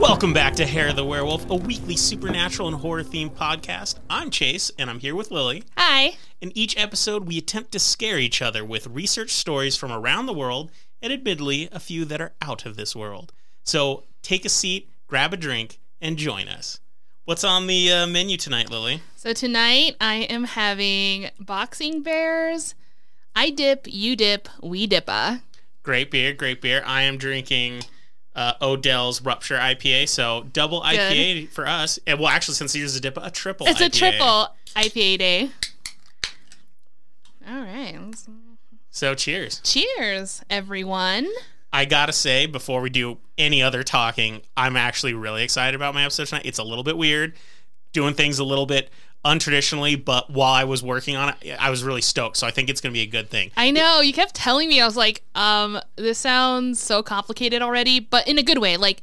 Welcome back to Hair of the Werewolf, a weekly supernatural and horror-themed podcast. I'm Chase, and I'm here with Lily. Hi. In each episode, we attempt to scare each other with research stories from around the world, and admittedly, a few that are out of this world. So take a seat, grab a drink, and join us. What's on the menu tonight, Lily? So tonight, I am having Boxing Bears. I dip, you dip, we dippa. Great beer, great beer. I am drinking Odell's Rupture IPA, so double IPA for us. And well, actually, since yours is a dip, a triple it's IPA. It's a triple IPA day. All right. So cheers. Cheers, everyone. I gotta say, before we do any other talking, I'm actually really excited about my episode tonight. It's a little bit weird, doing things a little bit untraditionally, but while I was working on it, I was really stoked, so I think it's going to be a good thing. I know, you kept telling me, I was like, this sounds so complicated already, but in a good way, like,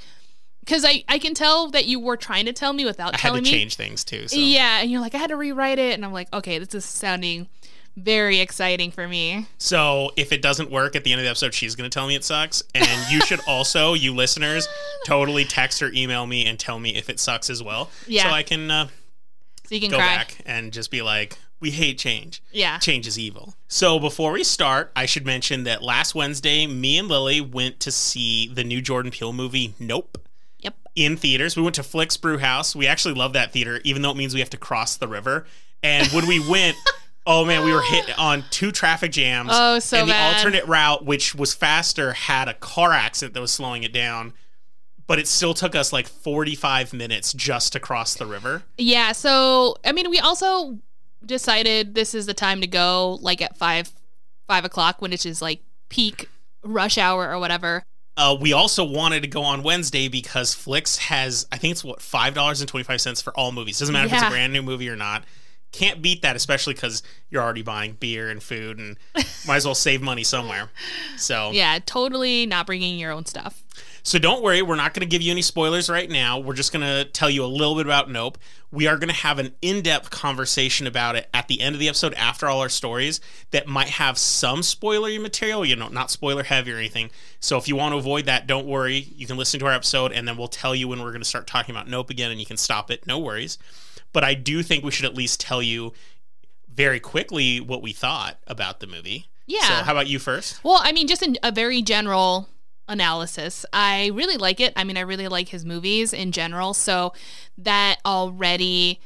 because I can tell that you were trying to tell me without telling me. I had to change things, too. So. Yeah, and you're like, I had to rewrite it, and I'm like, okay, this is sounding very exciting for me. So if it doesn't work at the end of the episode, she's going to tell me it sucks, and you should also, you listeners, totally text or email me and tell me if it sucks as well, so I can... So you can go cry. back and just be like, we hate change. Yeah. Change is evil. So before we start, I should mention that last Wednesday, me and Lily went to see the new Jordan Peele movie, Nope. Yep. In theaters. We went to Flick's Brew House. We actually love that theater, even though it means we have to cross the river. And when we went, oh man, we were hit on 2 traffic jams. Oh, so and bad. The alternate route, which was faster, had a car accident that was slowing it down. But it still took us like 45 minutes just to cross the river. Yeah, so, I mean, we also decided this is the time to go, like, at 5 o'clock, when it's just, like, peak rush hour or whatever. We also wanted to go on Wednesday because Flicks has, I think it's, what, $5.25 for all movies. Doesn't matter if it's a brand new movie or not. Can't beat that, especially because you're already buying beer and food and might as well save money somewhere. So yeah, totally not bringing your own stuff. So don't worry, we're not going to give you any spoilers right now. We're just going to tell you a little bit about Nope. We are going to have an in-depth conversation about it at the end of the episode after all our stories that might have some spoilery material, you know, not spoiler heavy or anything. So if you want to avoid that, don't worry. You can listen to our episode and then we'll tell you when we're going to start talking about Nope again and you can stop it. No worries. But I do think we should at least tell you very quickly what we thought about the movie. Yeah. So how about you first? Well, I mean, just a very general analysis. I really like it. I mean, I really like his movies in general. So that already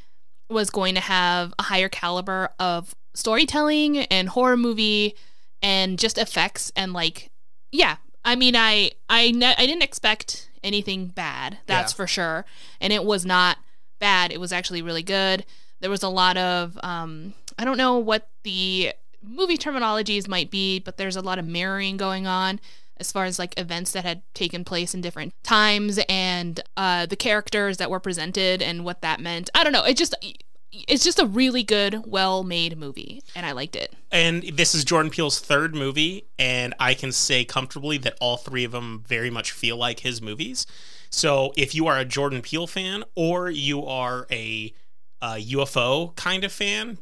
was going to have a higher caliber of storytelling and horror movie and just effects and like, yeah. I mean, I didn't expect anything bad. That's for sure. And it was not bad. It was actually really good. There was a lot of, I don't know what the movie terminologies might be, but there's a lot of mirroring going on as far as like events that had taken place in different times and the characters that were presented and what that meant. I don't know. It's just a really good, well-made movie, and I liked it. And this is Jordan Peele's 3rd movie, and I can say comfortably that all 3 of them very much feel like his movies. So if you are a Jordan Peele fan or you are a UFO kind of fan,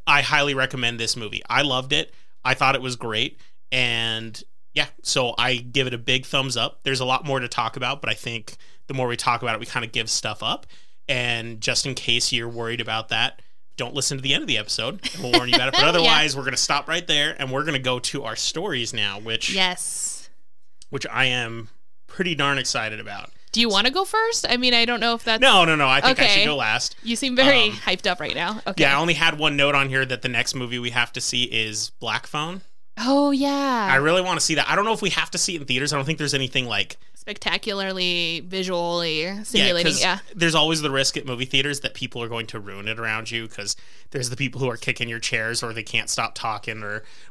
I highly recommend this movie. I loved it. I thought it was great, and yeah, so I give it a big thumbs up. There's a lot more to talk about, but I think the more we talk about it, we kind of give stuff up. And just in case you're worried about that, don't listen to the end of the episode. And we'll warn you about it. But otherwise, we're going to stop right there, and we're going to go to our stories now, which I am pretty darn excited about. Do you want to go first? I mean, I don't know if that's... No. I think I should go last. You seem very hyped up right now. Okay. Yeah, I only had one note on here that the next movie we have to see is Black Phone. Oh, yeah. I really want to see that. I don't know if we have to see it in theaters. I don't think there's anything like... spectacularly, visually stimulating, There's always the risk at movie theaters that people are going to ruin it around you because there's the people who are kicking your chairs or they can't stop talking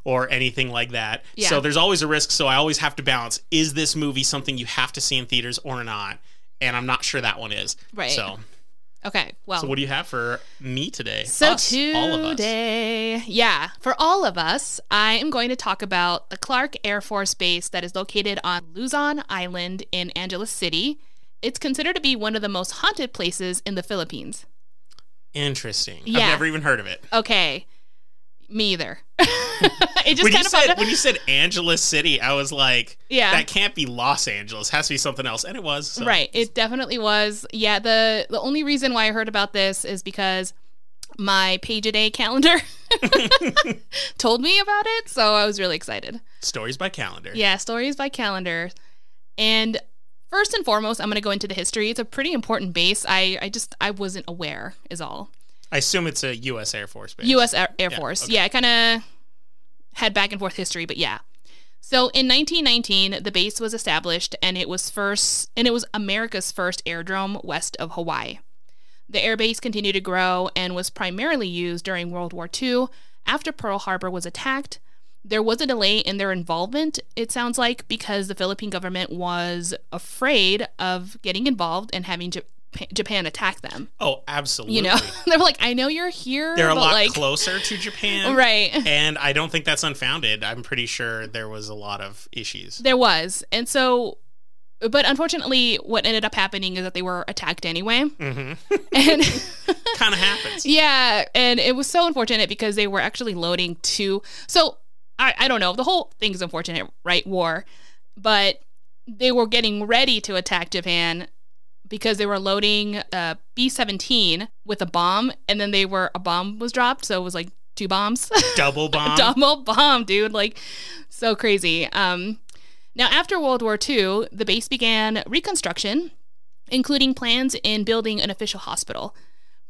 or anything like that. Yeah. So there's always a risk, so I always have to balance, is this movie something you have to see in theaters or not? And I'm not sure that one is. Right. So... okay, well. So what do you have for me today? So us, all of us. For all of us, I am going to talk about the Clark Air Force Base that is located on Luzon Island in Angeles City. It's considered to be one of the most haunted places in the Philippines. Interesting. Yeah. I've never even heard of it. Okay. Me either. It just when you said Angeles City, I was like, yeah, that can't be Los Angeles. It has to be something else. And it was. So. Right. It definitely was. Yeah. The only reason why I heard about this is because my page-a-day calendar told me about it. So I was really excited. Stories by calendar. Yeah. Stories by calendar. And first and foremost, I'm going to go into the history. It's a pretty important base. I wasn't aware is all. I assume it's a U.S. Air Force base. U.S. Air Force. Okay. Yeah, I kind of had back and forth history, but yeah. So in 1919, the base was established, and it was America's first airdrome west of Hawaii. The airbase continued to grow and was primarily used during World War II. After Pearl Harbor was attacked, there was a delay in their involvement, it sounds like, because the Philippine government was afraid of getting involved and having Japan attack them. Oh, absolutely. You know, they were like, I know you're here. They're a lot like, closer to Japan. Right. And I don't think that's unfounded. I'm pretty sure there was a lot of issues. There was. And so, but unfortunately, what ended up happening is that they were attacked anyway. Mm-hmm. And kind of happens. Yeah. And it was so unfortunate because they were actually loading two. So I don't know. The whole thing is unfortunate, right? War. But they were getting ready to attack Japan because they were loading B-17 with a bomb, and then a bomb was dropped, so it was like 2 bombs. Double bomb. Double bomb, dude. Like, so crazy. Now, after World War II, the base began reconstruction, including plans in building an official hospital.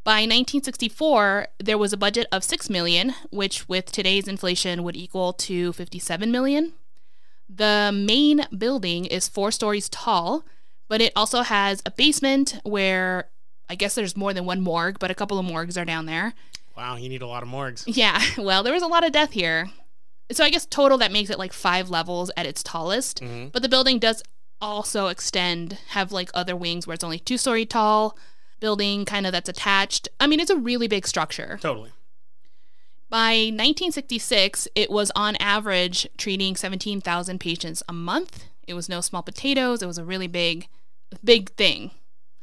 By 1964, there was a budget of $6 million, which with today's inflation would equal to $57 million. The main building is 4 stories tall, but it also has a basement where I guess there's more than one morgue, but a couple of morgues are down there. Wow, you need a lot of morgues. Yeah, well, there was a lot of death here. So I guess total that makes it like 5 levels at its tallest. Mm-hmm. But the building does also have like other wings where it's only 2-story tall building kind of that's attached. I mean, it's a really big structure. Totally. By 1966, it was on average treating 17,000 patients a month. It was no small potatoes. It was a really big thing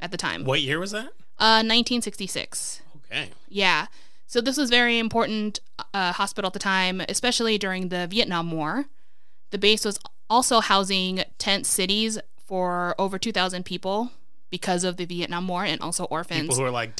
at the time. What year was that? 1966. Okay. Yeah. So this was very important hospital at the time, especially during the Vietnam War. The base was also housing tent cities for over 2,000 people because of the Vietnam War, and also orphans. People who are like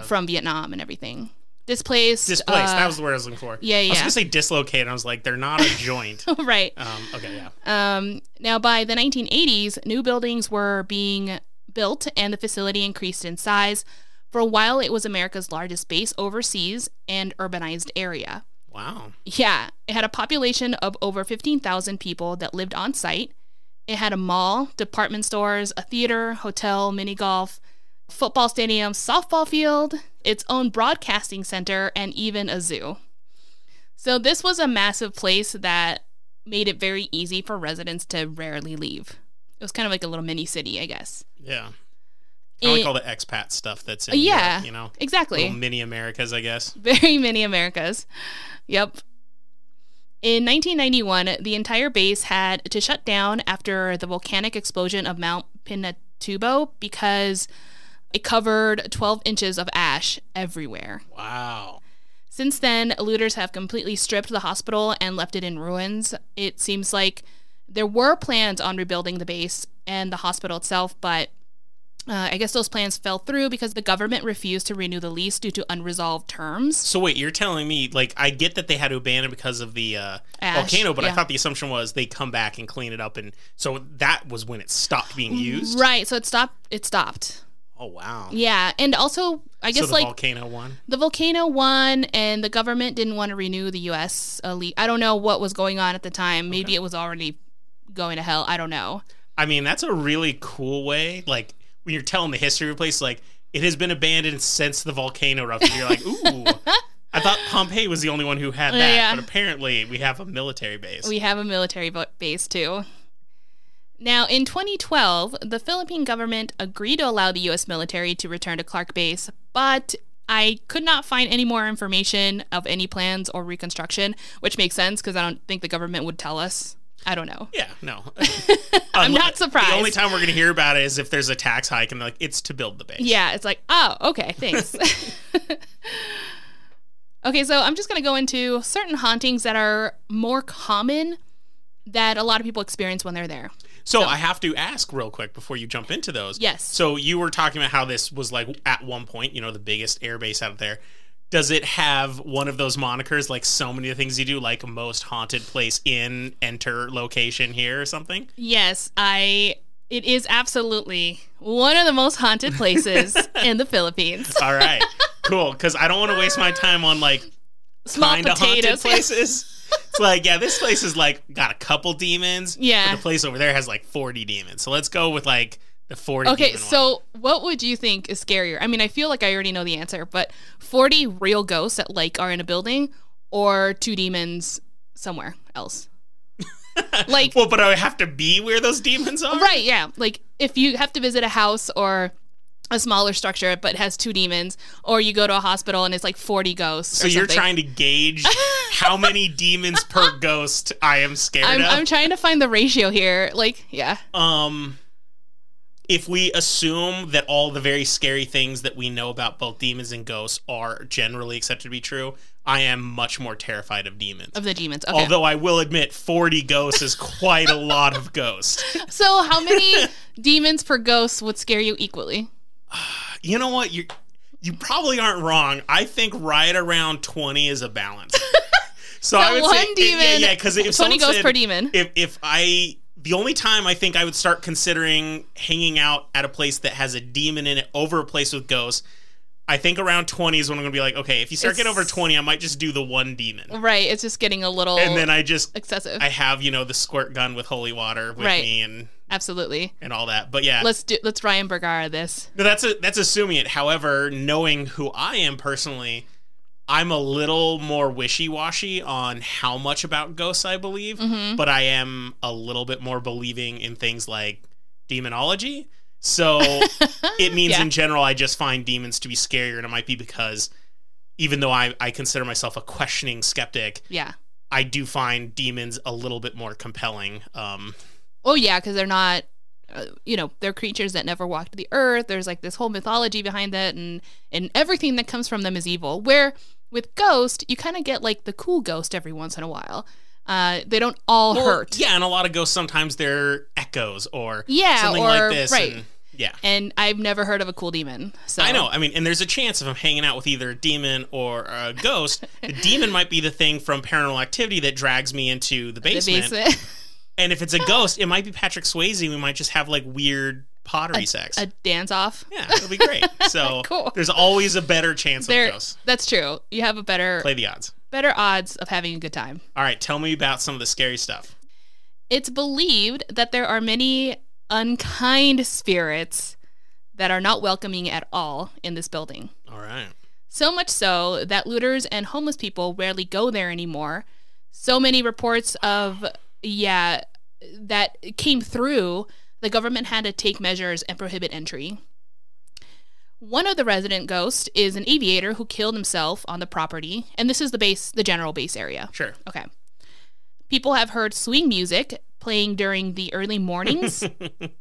from Vietnam and everything. Displaced. That was the word I was looking for. Yeah. I was going to say dislocated. I was like, they're not a joint. Right. Okay, yeah. Now, by the 1980s, new buildings were being built, and the facility increased in size. For a while, it was America's largest base overseas and urbanized area. Wow. Yeah. It had a population of over 15,000 people that lived on site. It had a mall, department stores, a theater, hotel, mini golf, football stadium, softball field, its own broadcasting center, and even a zoo. So this was a massive place that made it very easy for residents to rarely leave. It was kind of like a little mini city, I guess. Yeah. Kind of like all the expat stuff that's in Europe, you know? Exactly. Little mini Americas, I guess. Very mini Americas. Yep. In 1991, the entire base had to shut down after the volcanic explosion of Mount Pinatubo because it covered 12 inches of ash everywhere. Wow. Since then, looters have completely stripped the hospital and left it in ruins. It seems like there were plans on rebuilding the base and the hospital itself, but I guess those plans fell through because the government refused to renew the lease due to unresolved terms. So wait, you're telling me, like, I get that they had to abandon because of the volcano, but yeah. I thought the assumption was they come back and clean it up, and so that was when it stopped being used? Right, so it stopped. Oh, wow. Yeah, and also, I guess, so the volcano won? The volcano won, and the government didn't want to renew the U.S. lease. I don't know what was going on at the time. Maybe it was already going to hell. I don't know. I mean, that's a really cool way, like, when you're telling the history of a place, like, it has been abandoned since the volcano erupted. You're like, ooh. I thought Pompeii was the only one who had that, but apparently we have a military base. We have a military base, too. Now, in 2012, the Philippine government agreed to allow the U.S. military to return to Clark Base, but I could not find any more information of any plans or reconstruction, which makes sense because I don't think the government would tell us. I don't know. Yeah, no. I'm not surprised. The only time we're going to hear about it is if there's a tax hike and they're like, it's to build the base. Yeah, it's like, oh, okay, thanks. Okay, so I'm just going to go into certain hauntings that are more common that a lot of people experience when they're there. So I have to ask real quick before you jump into those. Yes. So you were talking about how this was like at one point, the biggest airbase out there. Does it have one of those monikers like so many of the things you do, like most haunted place in, enter location here or something? Yes, it is absolutely one of the most haunted places in the Philippines. All right, cool. Because I don't want to waste my time on like Small kind of haunted potatoes. places. It's like, yeah, this place is like got a couple demons. Yeah. But the place over there has like 40 demons. So let's go with like the 40 Okay, demon so what would you think is scarier? I mean, I feel like I already know the answer, but 40 real ghosts that like are in a building or 2 demons somewhere else? Like, well, but I have to be where those demons are? right, yeah. Like if you have to visit a house or a smaller structure but it has 2 demons, or you go to a hospital and it's like 40 ghosts. So you're trying to gauge how many demons per ghost I am scared of? I'm trying to find the ratio here. Like, yeah. If we assume that all the very scary things that we know about both demons and ghosts are generally accepted to be true, I am much more terrified of demons. Of the demons, okay. Although I will admit 40 ghosts is quite a lot of ghosts. So how many demons per ghost would scare you equally? You know what? You probably aren't wrong. I think right around 20 is a balance. So I would one say, demon, yeah, because if 20 ghosts said, per demon. The only time I think I would start considering hanging out at a place that has a demon in it over a place with ghosts, I think around 20 is when I'm going to be like, okay, if you start getting over 20, I might just do the one demon. Right, it's just getting a little and then I just excessive. I have, the squirt gun with holy water with me and absolutely and all that. But yeah. Let's Ryan Bergara this. No, that's assuming it. However, knowing who I am personally, I'm a little more wishy-washy on how much about ghosts I believe, but I am a little bit more believing in things like demonology. So it means in general, I just find demons to be scarier, and it might be because even though I consider myself a questioning skeptic, I do find demons a little bit more compelling. Oh yeah, because they're not, they're creatures that never walked the earth. There's like this whole mythology behind that, and everything that comes from them is evil. Where with ghost, you kind of get like the cool ghost every once in a while. They don't all hurt. Yeah, and a lot of ghosts, sometimes they're echoes or something or, like this. Right. And, yeah. And I've never heard of a cool demon. So I know. I mean, and there's a chance if I'm hanging out with either a demon or a ghost, the demon might be the thing from Paranormal Activity that drags me into the basement. And if it's a ghost, it might be Patrick Swayze. We might just have like weird pottery sex. A dance off. Yeah, it'll be great. So cool. There's always a better chance of ghosts. That's true. You have a play the odds. Better odds of having a good time. All right, tell me about some of the scary stuff. It's believed that there are many unkind spirits that are not welcoming at all in this building. All right. So much so that looters and homeless people rarely go there anymore. So many reports of, that came through, the government had to take measures and prohibit entry. One of the resident ghosts is an aviator who killed himself on the property, and this is the general base area. Sure. Okay. People have heard swing music playing during the early mornings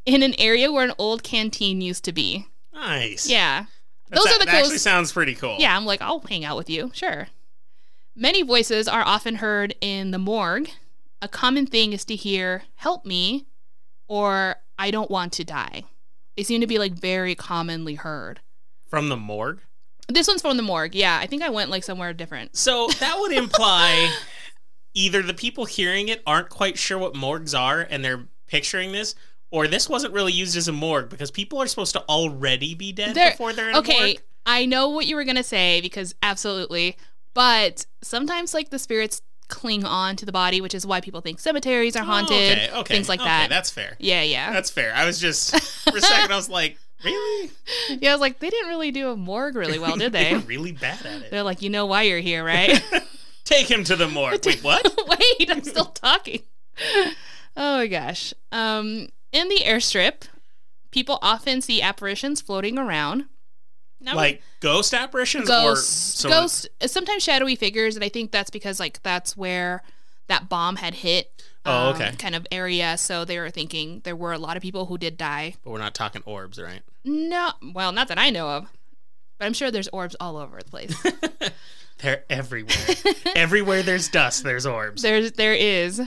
in an area where an old canteen used to be. Nice. Yeah. That actually sounds pretty cool. Yeah, I'm like, I'll hang out with you. Sure. Many voices are often heard in the morgue. A common thing is to hear, "Help me," or "I don't want to die." They seem to be like very commonly heard. From the morgue? This one's from the morgue. Yeah, I think I went like somewhere different. So that would imply either the people hearing it aren't quite sure what morgues are and they're picturing this, or this wasn't really used as a morgue because people are supposed to already be dead before they're in a morgue. Okay, I know what you were going to say because absolutely, but sometimes like the spirits cling on to the body, which is why people think cemeteries are haunted, things like that. That's fair. Yeah. That's fair. I was just, for a second, I was like, really? Yeah, I was like, they didn't really do a morgue really well, did they? They were really bad at it. They're like, you know why you're here, right? Take him to the morgue. Wait, what? Wait, I'm still talking. Oh my gosh. In the airstrip, people often see apparitions floating around. Now, like ghost apparitions? Ghosts, sometimes shadowy figures, and I think that's because like that's where that bomb had hit. Kind of area, so they were thinking there were a lot of people who did die. But we're not talking orbs, right? No, well, not that I know of, but I'm sure there's orbs all over the place. They're everywhere. Everywhere there's dust, there's orbs. There is.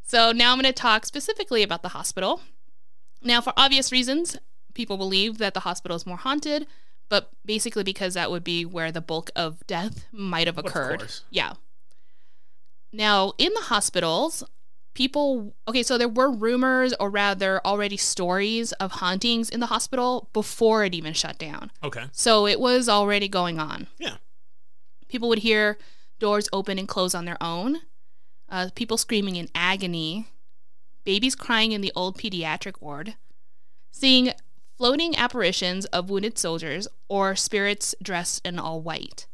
So now I'm going to talk specifically about the hospital. Now, for obvious reasons, people believe that the hospital is more haunted, but basically because that would be where the bulk of death might have occurred. Of course. Yeah. Now, in the hospitals, so there were rumors, or rather already stories of hauntings in the hospital before it even shut down. Okay. So it was already going on. Yeah. People would hear doors open and close on their own, people screaming in agony, babies crying in the old pediatric ward, seeing floating apparitions of wounded soldiers or spirits dressed in all white.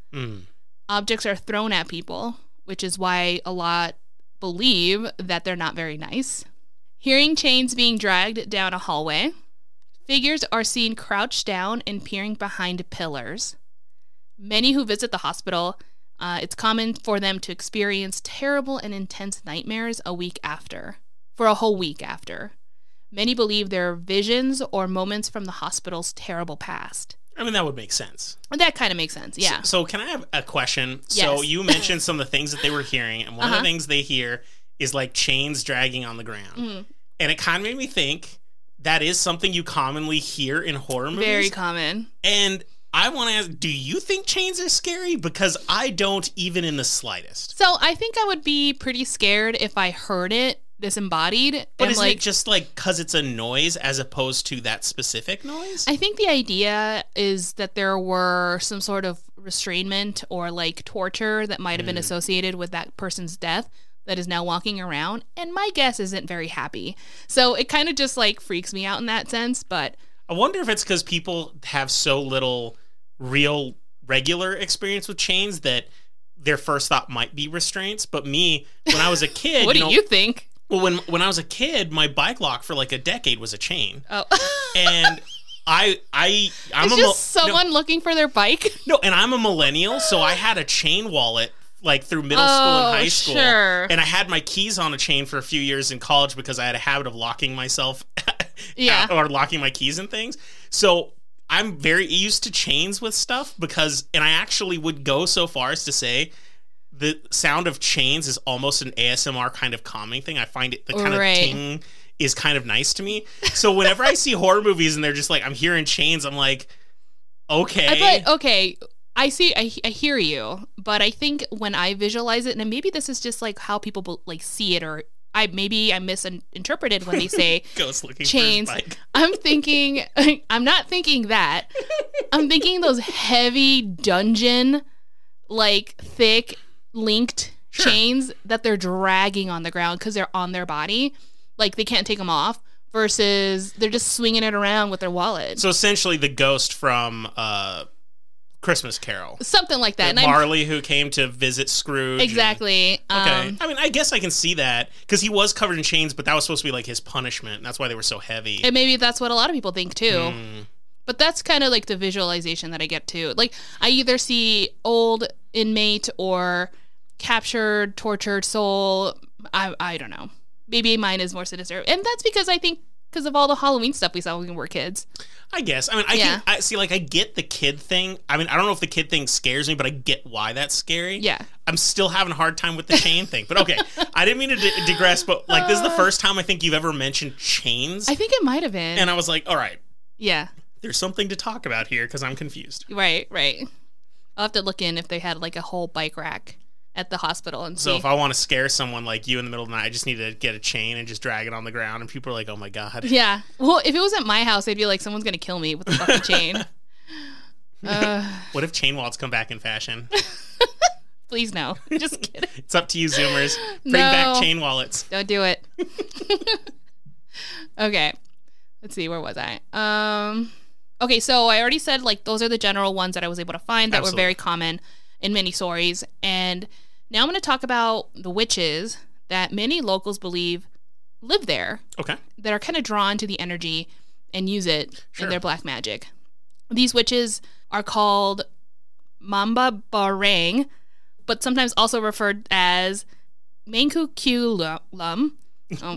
Objects are thrown at people, which is why a lot believe that they're not very nice. Hearing chains being dragged down a hallway. Figures are seen crouched down and peering behind pillars. Many who visit the hospital, it's common for them to experience terrible and intense nightmares for a whole week after. Many believe they're visions or moments from the hospital's terrible past. I mean, that would make sense. That kind of makes sense, yeah. So can I have a question? Yes. So you mentioned some of the things that they were hearing, and one of the things they hear is like chains dragging on the ground. And it kind of made me think that is something you commonly hear in horror movies. Very common. And I want to ask, do you think chains are scary? Because I don't, even in the slightest. So I think I would be pretty scared if I heard it disembodied. But isn't it just like because it's a noise as opposed to that specific noise? I think the idea is that there were some sort of restrainment or like torture that might have been associated with that person's death that is now walking around. And my guess isn't very happy. So it kind of just like freaks me out in that sense. But I wonder if it's because people have so little real regular experience with chains that their first thought might be restraints. But me, when I was a kid... What do you think? Well, when I was a kid, my bike lock for like a decade was a chain. Oh. And I'm someone looking for their bike? No, and I'm a millennial, so I had a chain wallet like through middle school and high school. Sure. And I had my keys on a chain for a few years in college because I had a habit of locking myself or locking my keys and things. So I'm very used to chains with stuff and I actually would go so far as to say the sound of chains is almost an ASMR kind of calming thing. I find it the kind of ting is kind of nice to me. So whenever I see horror movies and they're just like, I'm hearing chains, I'm like, okay. I hear you, but I think when I visualize it, and maybe this is just like how people like see it, or I misinterpreted when they say ghost looking chains. For his bike. I'm not thinking that. I'm thinking those heavy dungeon, like thick linked chains that they're dragging on the ground because they're on their body, like they can't take them off. Versus they're just swinging it around with their wallet. So essentially, the ghost from Christmas Carol, something like that. Marley who came to visit Scrooge. Exactly. Okay. I mean, I guess I can see that because he was covered in chains, but that was supposed to be like his punishment. And that's why they were so heavy. And maybe that's what a lot of people think too. But that's kind of like the visualization that I get too. Like I either see old inmate or captured, tortured soul. I don't know. Maybe mine is more sinister. And that's because I think because of all the Halloween stuff we saw when we were kids. I guess. I mean, I get the kid thing. I mean, I don't know if the kid thing scares me, but I get why that's scary. Yeah. I'm still having a hard time with the chain thing. But okay, I didn't mean to digress, but like this is the first time I think you've ever mentioned chains. I think it might have been. And I was like, all right. Yeah. There's something to talk about here because I'm confused. Right. I'll have to look in if they had like a whole bike rack at the hospital and see. So if I want to scare someone like you in the middle of the night, I just need to get a chain and just drag it on the ground, and people are like, "Oh my god!" Yeah. Well, if it was at my house, they'd be like, "Someone's gonna kill me with the fucking chain." What if chain wallets come back in fashion? Please no. Just kidding. It's up to you, Zoomers. Bring back chain wallets. Don't do it. Okay. Let's see. Where was I? Okay. So I already said like those are the general ones that I was able to find that were very common in many stories, and now I'm going to talk about the witches that many locals believe live there. Okay. That are kind of drawn to the energy and use it in their black magic. These witches are called Mamba Barang, but sometimes also referred as Mankukulum.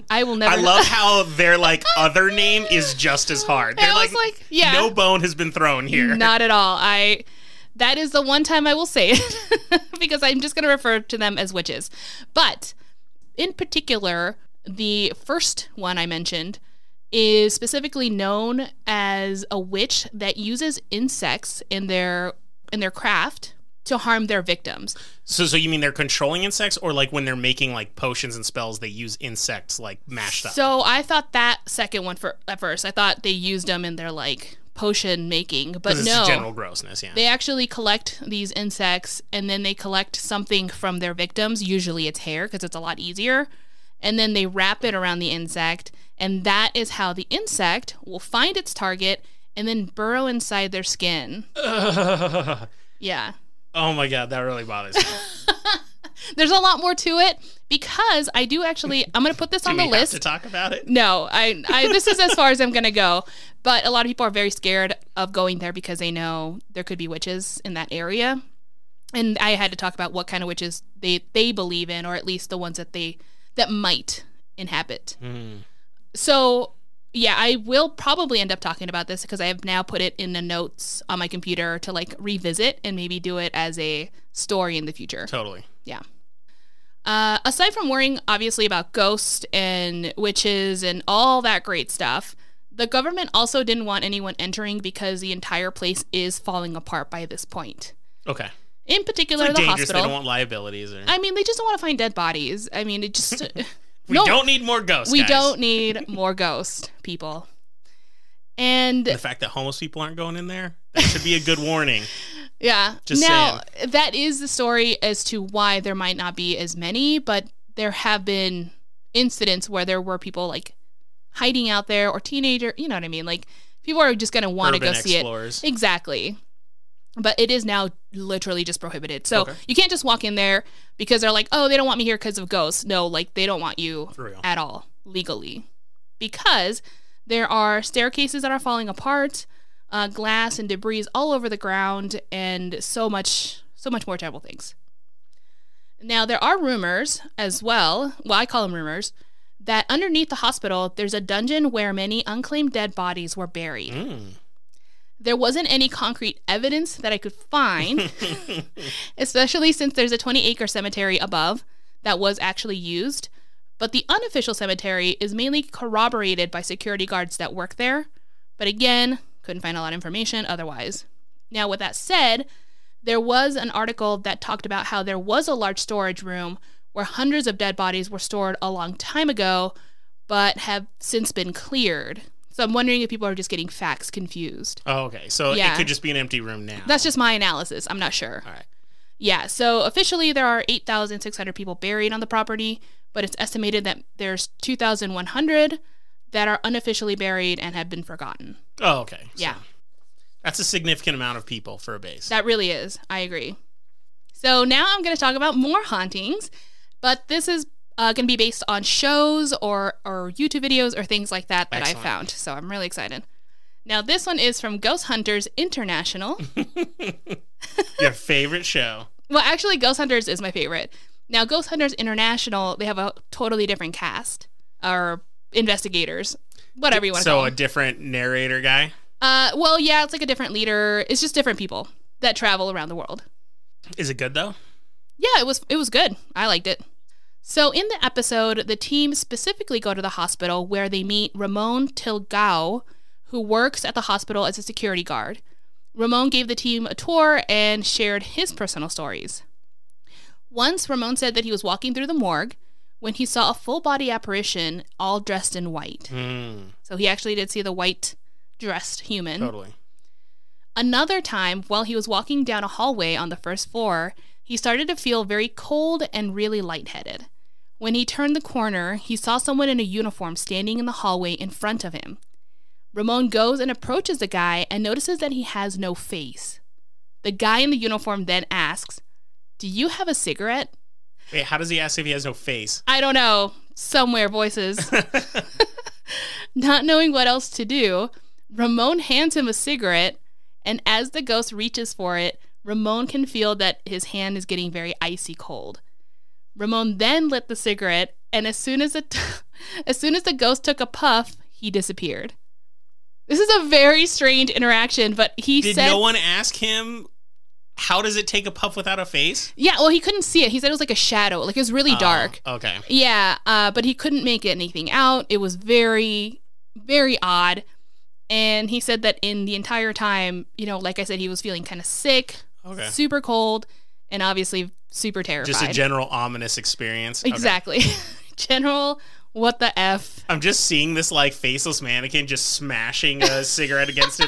I will never. I love how their like other name is just as hard. They're like, yeah, no bone has been thrown here. Not at all. That is the one time I will say it because I'm just going to refer to them as witches. But in particular, the first one I mentioned is specifically known as a witch that uses insects in their craft to harm their victims. So you mean they're controlling insects, or like when they're making like potions and spells, they use insects like mashed up? So I thought that second one at first. I thought they used them in their like potion making, but it's no. General grossness, yeah. They actually collect these insects, and then they collect something from their victims. Usually it's hair because it's a lot easier. And then they wrap it around the insect, and that is how the insect will find its target and then burrow inside their skin. Yeah. Oh my God, that really bothers me. There's a lot more to it because I do actually, I'm going to put this on the list. Do we have to talk about it? No, I this is as far as I'm going to go. But a lot of people are very scared of going there because they know there could be witches in that area. And I had to talk about what kind of witches they believe in, or at least the ones that might inhabit. So, yeah, I will probably end up talking about this because I have now put it in the notes on my computer to like revisit and maybe do it as a story in the future. Totally. Yeah. Aside from worrying, obviously, about ghosts and witches and all that great stuff, the government also didn't want anyone entering because the entire place is falling apart by this point. Okay. In particular, it's the dangerous. hospital. They don't want liabilities. Or... I mean, they just don't want to find dead bodies. I mean, it just... We don't need more ghosts, We guys. don't need more ghost people. And the fact that homeless people aren't going in there, that should be a good warning. Yeah. Just now, saying. That is the story as to why there might not be as many, but there have been incidents where there were people like hiding out there, or teenager, you know what I mean? Like people are just going to want to go see it. Exactly. But it is now literally just prohibited. So you can't just walk in there because they're like, oh, they don't want me here because of ghosts. No, like they don't want you at all legally. Because there are staircases that are falling apart, glass and debris all over the ground, and so much more terrible things. Now, there are rumors as well, I call them rumors, that underneath the hospital, there's a dungeon where many unclaimed dead bodies were buried. There wasn't any concrete evidence that I could find, especially since there's a 20-acre cemetery above that was actually used. But the unofficial cemetery is mainly corroborated by security guards that work there. But again, couldn't find a lot of information otherwise. Now, with that said, there was an article that talked about how there was a large storage room where hundreds of dead bodies were stored a long time ago, but have since been cleared. So I'm wondering if people are just getting facts confused. Oh, okay. So it could just be an empty room now. That's just my analysis. I'm not sure. All right. Yeah, so officially there are 8,600 people buried on the property, but it's estimated that there's 2,100 that are unofficially buried and have been forgotten. Oh, okay. Yeah. So that's a significant amount of people for a base. That really is. I agree. So now I'm going to talk about more hauntings, but this is going to be based on shows or YouTube videos or things like that I found. So I'm really excited. Now, this one is from Ghost Hunters International. Your favorite show. Well, actually, Ghost Hunters is my favorite. Now, Ghost Hunters International, they have a totally different cast, or investigators, whatever you want to call them. So a different narrator guy? Well, yeah, it's like a different leader. It's just different people that travel around the world. Is it good, though? Yeah, it was good. I liked it. So in the episode, the team specifically go to the hospital where they meet Ramon Tilgao, who works at the hospital as a security guard. Ramon gave the team a tour and shared his personal stories. Once, Ramon said that he was walking through the morgue when he saw a full-body apparition all dressed in white. So he actually did see the white-dressed human. Totally. Another time, while he was walking down a hallway on the first floor, he started to feel very cold and really lightheaded. When he turned the corner, he saw someone in a uniform standing in the hallway in front of him. Ramon goes and approaches the guy and notices that he has no face. The guy in the uniform then asks, "Do you have a cigarette?" Wait, how does he ask if he has no face? I don't know. Somewhere voices. Not knowing what else to do, Ramon hands him a cigarette, and as the ghost reaches for it, Ramon can feel that his hand is getting very icy cold. Ramon then lit the cigarette, and as soon as the ghost took a puff, he disappeared. This is a very strange interaction, but he said... Did no one ask him How does it take a puff without a face? Yeah, well, he couldn't see it. He said it was like a shadow. Like, it was really dark. Okay. Yeah, but he couldn't make anything out. It was very, very odd. And he said that in the entire time, you know, like I said, he was feeling kind of sick, super cold, and obviously super terrified. Just a general ominous experience. Exactly. Okay. General, what the F? I'm just seeing this, like, faceless mannequin just smashing a cigarette against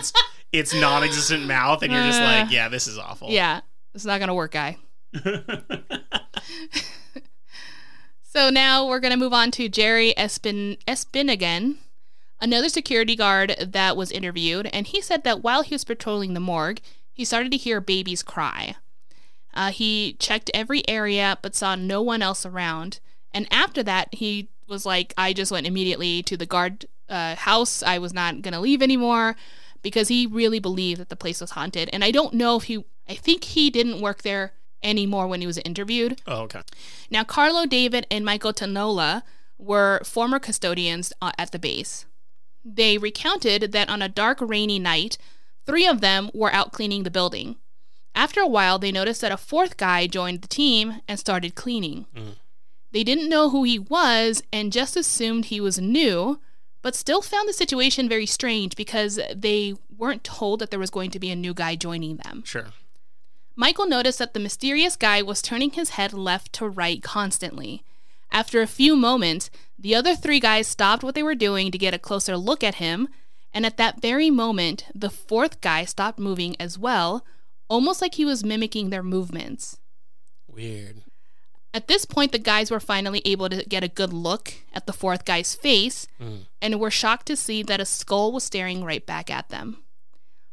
its non-existent mouth, and you're just like, yeah, this is awful. Yeah, it's not going to work, guy. So now we're going to move on to Jerry Espinagan, another security guard that was interviewed, and he said that while he was patrolling the morgue, he started to hear babies cry. He checked every area but saw no one else around. And after that, he was like, I just went immediately to the guard house. I was not going to leave anymore because he really believed that the place was haunted. And I don't know if I think he didn't work there anymore when he was interviewed. Oh, okay. Now, Carlo David and Michael Tanola were former custodians at the base. They recounted that on a dark, rainy night, 3 of them were out cleaning the building. After a while, they noticed that a 4th guy joined the team and started cleaning. They didn't know who he was and just assumed he was new, but still found the situation very strange because they weren't told that there was going to be a new guy joining them. Sure. Michael noticed that the mysterious guy was turning his head left to right constantly. After a few moments, the other 3 guys stopped what they were doing to get a closer look at him, and at that very moment, the 4th guy stopped moving as well, almost like he was mimicking their movements. Weird. At this point, the guys were finally able to get a good look at the 4th guy's face, and were shocked to see that a skull was staring right back at them.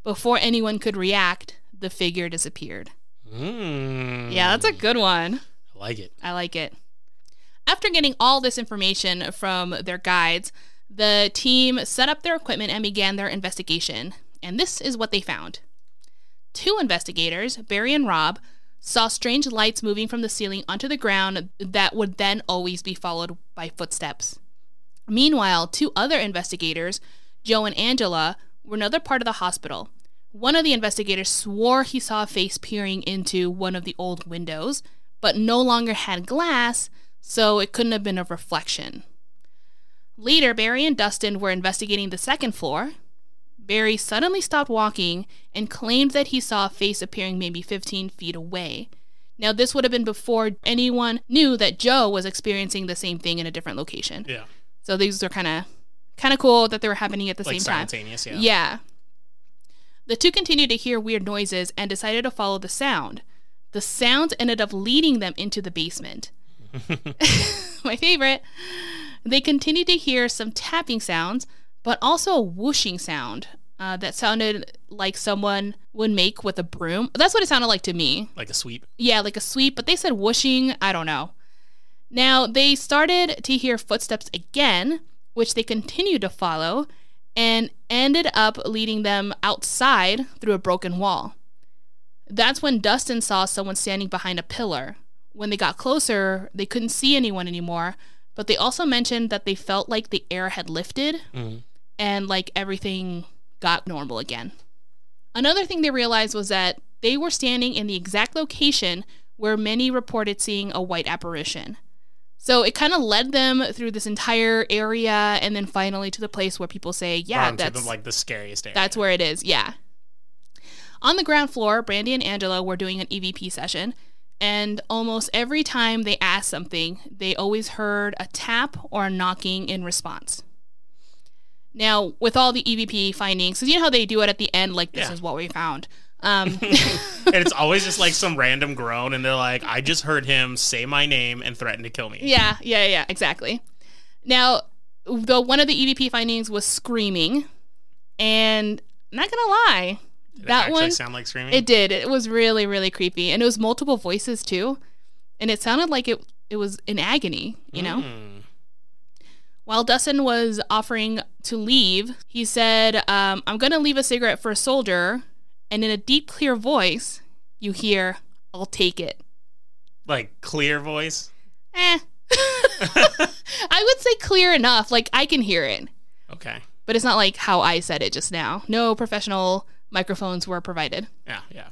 Before anyone could react, the figure disappeared. Yeah, that's a good one. I like it. I like it. After getting all this information from their guides, the team set up their equipment and began their investigation. And this is what they found. 2 investigators, Barry and Rob, saw strange lights moving from the ceiling onto the ground that would then always be followed by footsteps. Meanwhile, 2 other investigators, Joe and Angela, were another part of the hospital. One of the investigators swore he saw a face peering into one of the old windows, but no longer had glass, so it couldn't have been a reflection. Later, Barry and Dustin were investigating the 2nd floor. Barry suddenly stopped walking and claimed that he saw a face appearing maybe 15 feet away. Now, this would have been before anyone knew that Joe was experiencing the same thing in a different location. Yeah. So these are kind of cool that they were happening at the same time. Simultaneous, yeah. Yeah. The 2 continued to hear weird noises and decided to follow the sound. The sounds ended up leading them into the basement. My favorite. They continued to hear some tapping sounds, but also a whooshing sound that sounded like someone would make with a broom. That's what it sounded like to me. Like a sweep? Yeah, like a sweep, but they said whooshing. I don't know. Now, they started to hear footsteps again, which they continued to follow, and ended up leading them outside through a broken wall. That's when Dustin saw someone standing behind a pillar. When they got closer, they couldn't see anyone anymore, but they also mentioned that they felt like the air had lifted and like everything got normal again. Another thing they realized was that they were standing in the exact location where many reported seeing a white apparition. So it kind of led them through this entire area and then finally to the place where people say, yeah, that's like the scariest area. That's where it is, yeah. On the ground floor, Brandy and Angela were doing an EVP session, and almost every time they asked something, they always heard a tap or a knocking in response. Now, with all the EVP findings, because you know how they do it at the end, like, this is what we found. And it's always just like some random groan, and they're like, I just heard him say my name and threaten to kill me. Yeah, exactly. Now, though one of the EVP findings was screaming, and I'm not gonna lie, did that actually one sound like screaming? It did. It was really, really creepy, and it was multiple voices too, and it sounded like it was in agony, you know. While Dustin was offering to leave, he said, I'm gonna leave a cigarette for a soldier. And in a deep, clear voice, you hear, I'll take it. Like, clear voice? I would say clear enough. Like, I can hear it. Okay. But it's not like how I said it just now. No professional microphones were provided. Yeah.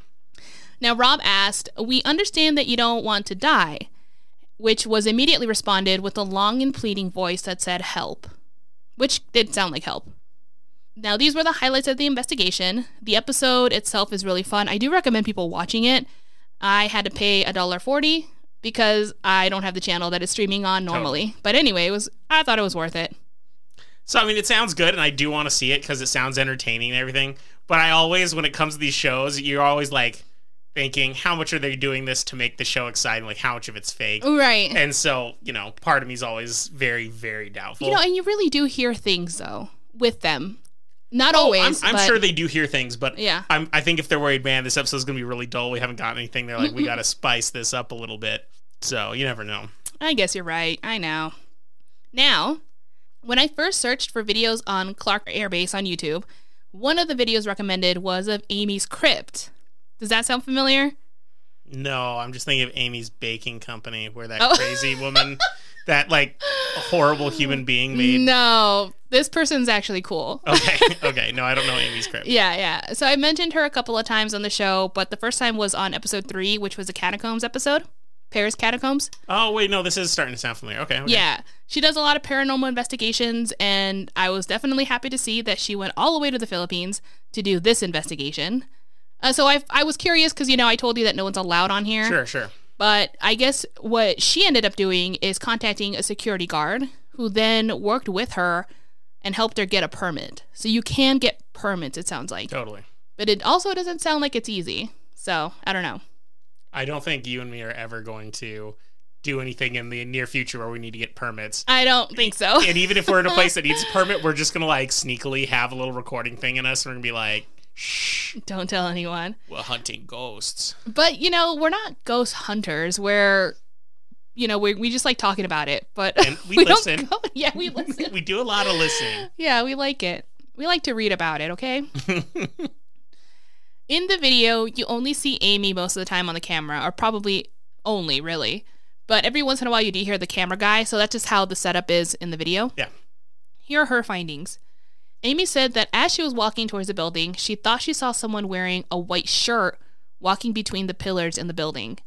Now, Rob asked, "We understand that you don't want to die," which was immediately responded with a long and pleading voice that said help, which did sound like help. Now, these were the highlights of the investigation. The episode itself is really fun. I do recommend people watching it. I had to pay $1.40 because I don't have the channel that it's streaming on normally. Totally. But anyway, I thought it was worth it. So, I mean, it sounds good, and I do want to see it because it sounds entertaining and everything. But I always, when it comes to these shows, you're always like thinking, how much are they doing this to make the show exciting? Like, how much of it's fake? Right. And so, part of me is always very, very doubtful. And you really do hear things, though, with them. Not always. I'm sure they do hear things, but yeah. I think if they're worried, man, this episode's going to be really dull, we haven't got anything, they're like, we got to spice this up a little bit. So, you never know. I guess you're right. I know. Now, when I first searched for videos on Clark Air Base on YouTube, one of the videos recommended was of Amy's crypt. Does that sound familiar? No, I'm just thinking of Amy's Baking Company, where that crazy woman, that like horrible human being made. No, this person's actually cool. Okay. No, I don't know Amy's crypt. Yeah. So I mentioned her a couple of times on the show, but the first time was on episode 3, which was a catacombs episode. Paris Catacombs. Oh, wait, no, this is starting to sound familiar. Okay. Yeah. She does a lot of paranormal investigations, and I was definitely happy to see that she went all the way to the Philippines to do this investigation. So I was curious because, I told you that no one's allowed on here. Sure. But I guess what she ended up doing is contacting a security guard who then worked with her and helped her get a permit. So you can get permits, it sounds like. Totally. But it also doesn't sound like it's easy. So, I don't know. I don't think you and me are ever going to do anything in the near future where we need to get permits. I don't think so. And even if we're in a place that needs a permit, we're just going to like sneakily have a little recording thing in us. And we're going to be like, shh. Don't tell anyone. We're hunting ghosts. But, we're not ghost hunters. We're, we just like talking about it. But and we listen. Yeah, we listen. We do a lot of listening. Yeah, we like it. We like to read about it, okay? In the video, you only see Amy most of the time on the camera, or probably only, really. But every once in a while, you do hear the camera guy, so that's just how the setup is in the video. Yeah. Here are her findings. Amy said that as she was walking towards the building, she thought she saw someone wearing a white shirt walking between the pillars in the building.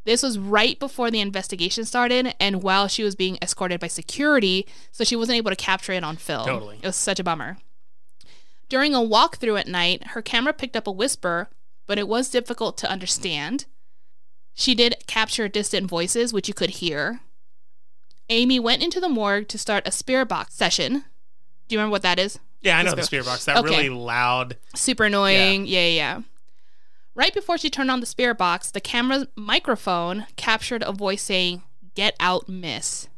This was right before the investigation started, and while she was being escorted by security, so she wasn't able to capture it on film. Totally. It was such a bummer. During a walkthrough at night, her camera picked up a whisper, but it was difficult to understand. She did capture distant voices, which you could hear. Amy went into the morgue to start a spirit box session. Do you remember what that is? Yeah, I know the spirit box. That really loud. Super annoying. Yeah. Right before she turned on the spirit box, the camera's microphone captured a voice saying, "Get out, miss,"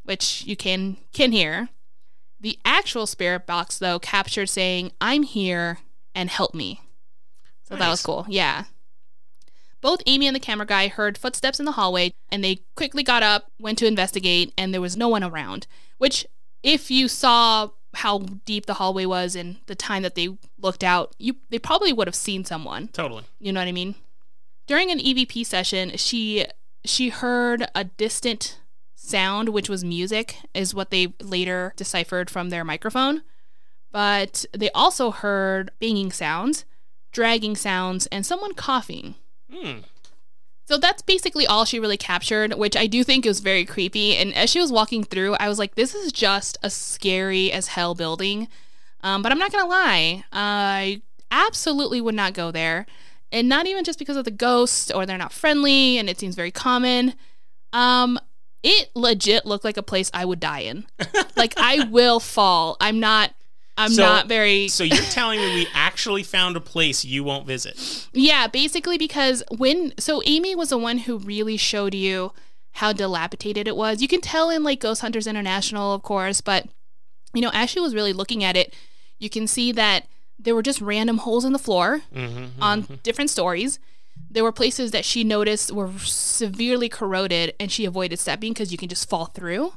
which you can hear. The actual spirit box, though, captured saying, "I'm here and help me." So nice. That was cool. Yeah. Both Amy and the camera guy heard footsteps in the hallway, and they quickly got up, went to investigate, and there was no one around. Which, if you saw how deep the hallway was and the time that they looked out, they probably would have seen someone. Totally. You know what I mean? During an EVP session, she heard a distant sound, which was music, is what they later deciphered from their microphone. But they also heard banging sounds, dragging sounds, and someone coughing. So that's basically all she really captured, which I do think is very creepy. And as she was walking through, I was like, this is just a scary as hell building. But I'm not going to lie. I absolutely would not go there. And not even just because of the ghosts or they're not friendly and it seems very common. It legit looked like a place I would die in. Like, I will fall. I'm not very... So you're telling me we actually found a place you won't visit? Yeah, basically because So Amy was the one who really showed you how dilapidated it was. You can tell in, like, Ghost Hunters International, of course, but, as she was really looking at it, you can see that there were just random holes in the floor on different stories. There were places that she noticed were severely corroded, and she avoided stepping because you can just fall through.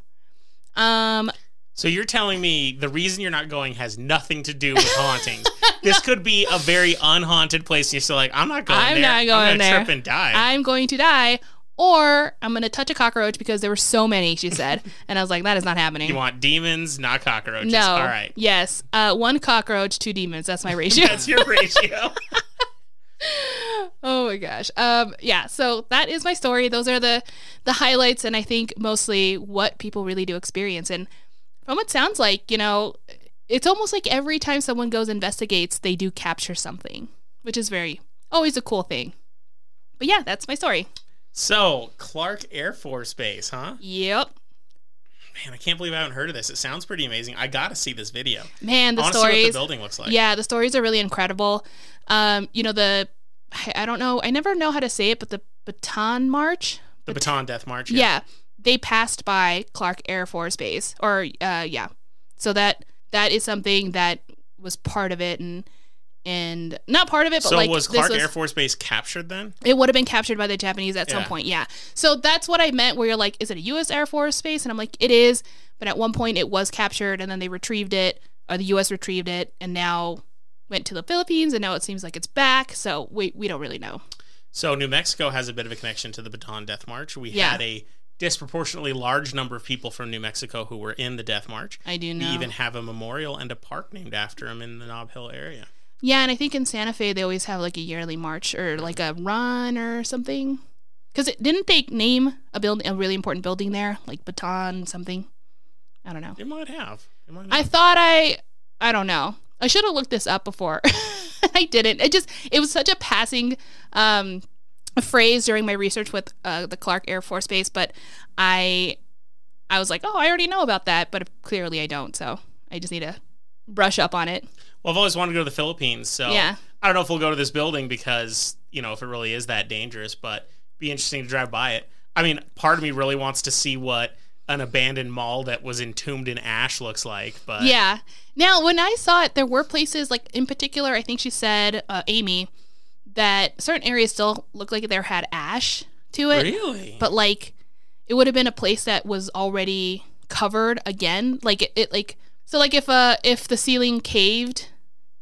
So you're telling me the reason you're not going has nothing to do with hauntings. This could be a very unhaunted place, and you're still like, I'm not going there. I'm not going there. I'm going to trip and die. I'm going to die, or I'm going to touch a cockroach because there were so many, she said. And I was like, that is not happening. You want demons, not cockroaches. No. All right. Yes. 1 cockroach, 2 demons. That's my ratio. That's your ratio. Oh my gosh. Yeah, so that is my story. Those are the highlights, and I think mostly what people really do experience. And from what it sounds like, you know, it's almost like every time someone goes investigates, they do capture something, which is always a cool thing. But yeah, that's my story. So, Clark Air Force Base, huh? Yep. Man, I can't believe I haven't heard of this. It sounds pretty amazing. I gotta see this video. Man, the I stories. see what the building looks like. Yeah, the stories are really incredible. You know, I don't know, I never know how to say it, but the Baton March? The Baton Death March, yeah. They passed by Clark Air Force Base. Or, yeah. So that is something that was part of it, and not part of it, but so like... was Clark Air Force Base captured then? It would have been captured by the Japanese at some point, yeah. So that's what I meant, where you're like, is it a U.S. Air Force Base? And I'm like, it is, but at one point it was captured, and then they retrieved it, or the U.S. retrieved it, and now went to the Philippines, and now it seems like it's back, so we don't really know. So New Mexico has a bit of a connection to the Baton Death March. We had a disproportionately large number of people from New Mexico who were in the Death March. I do know. We even have a memorial and a park named after them in the Nob Hill area. Yeah, and I think in Santa Fe they always have like a yearly march or like a run or something. Because didn't they name a really important building there, like Baton something? I don't know. It might have. I thought I don't know. I should have looked this up before. I didn't. It was such a passing phrase during my research with the Clark Air Force Base, but I was like, oh, I already know about that, but clearly I don't, so I just need to brush up on it. Well, I've always wanted to go to the Philippines, so I don't know if we'll go to this building because, you know, if it really is that dangerous, but it'd be interesting to drive by it. I mean, part of me really wants to see what an abandoned mall that was entombed in ash looks like, but... Yeah. Now, when I saw it, there were places, like, in particular, I think she said, Amy, that certain areas still looked like there had ash to it. Really? But, like, it would have been a place that was already covered again. Like, so, like, if the ceiling caved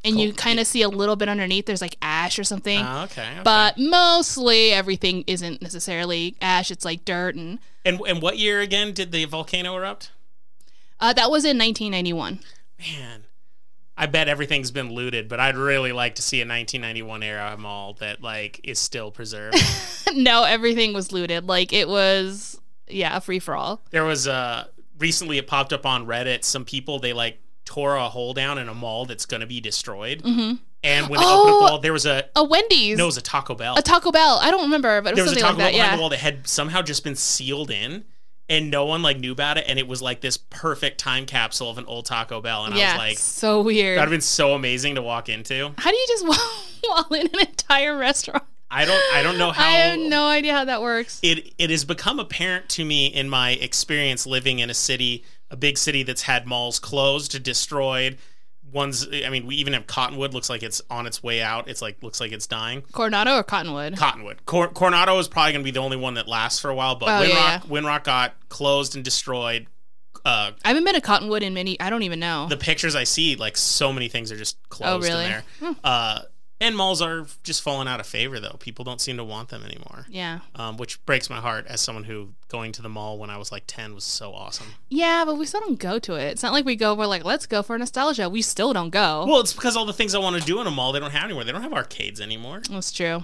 and you kind of see a little bit underneath, there's, like, ash or something. Okay. But mostly everything isn't necessarily ash. It's, like, dirt and... And what year again did the volcano erupt? That was in 1991. Man, I bet everything's been looted, but I'd really like to see a 1991 era mall that like is still preserved. No, everything was looted. Like it was, a free for all. There was recently it popped up on Reddit. Some people they like tore a hole down in a mall that's going to be destroyed. Mm-hmm. And when they opened up the wall, there was a Wendy's. No, it was a Taco Bell. A Taco Bell. I don't remember, but it was something like that. There was a Taco Bell behind the wall that had somehow just been sealed in, and no one like knew about it. And it was like this perfect time capsule of an old Taco Bell. And I was like, so weird. That'd have been so amazing to walk into. How do you just wall in an entire restaurant? I don't know how. I have no idea how that works. It has become apparent to me in my experience living in a big city that's had malls closed, destroyed. I mean, we even have Cottonwood. Looks like it's on its way out. Looks like it's dying. Coronado or Cottonwood? Cottonwood. Coronado is probably going to be the only one that lasts for a while. But Windrock got closed and destroyed. I haven't been to Cottonwood in I don't even know. The pictures I see, like so many things are just closed in there. And malls are just falling out of favor, though. People don't seem to want them anymore. Yeah. Which breaks my heart as someone who going to the mall when I was like 10 was so awesome. Yeah, but we still don't go to it. It's not like we're like, let's go for nostalgia. We still don't go. Well, it's because all the things I want to do in a mall, they don't have anymore. They don't have arcades anymore. That's true.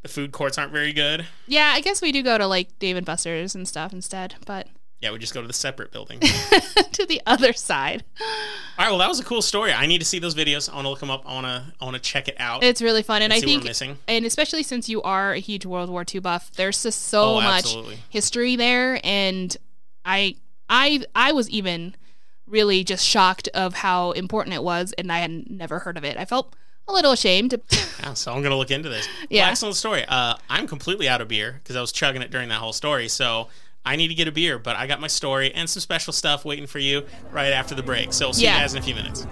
The food courts aren't very good. Yeah, I guess we do go to like Dave & Buster's and stuff instead, but... Yeah, we just go to the separate building. To the other side. All right, well, that was a cool story. I need to see those videos. I want to look them up. I want to check it out. It's really fun. And I think, what we're missing. And especially since you are a huge World War II buff, there's just so much history there. And I was even really just shocked of how important it was, and I had never heard of it. I felt a little ashamed. Yeah, so I'm going to look into this. Yeah. Well, excellent story. I'm completely out of beer because I was chugging it during that whole story, so... I need to get a beer, but I got my story and some special stuff waiting for you right after the break. So we'll see you guys in a few minutes.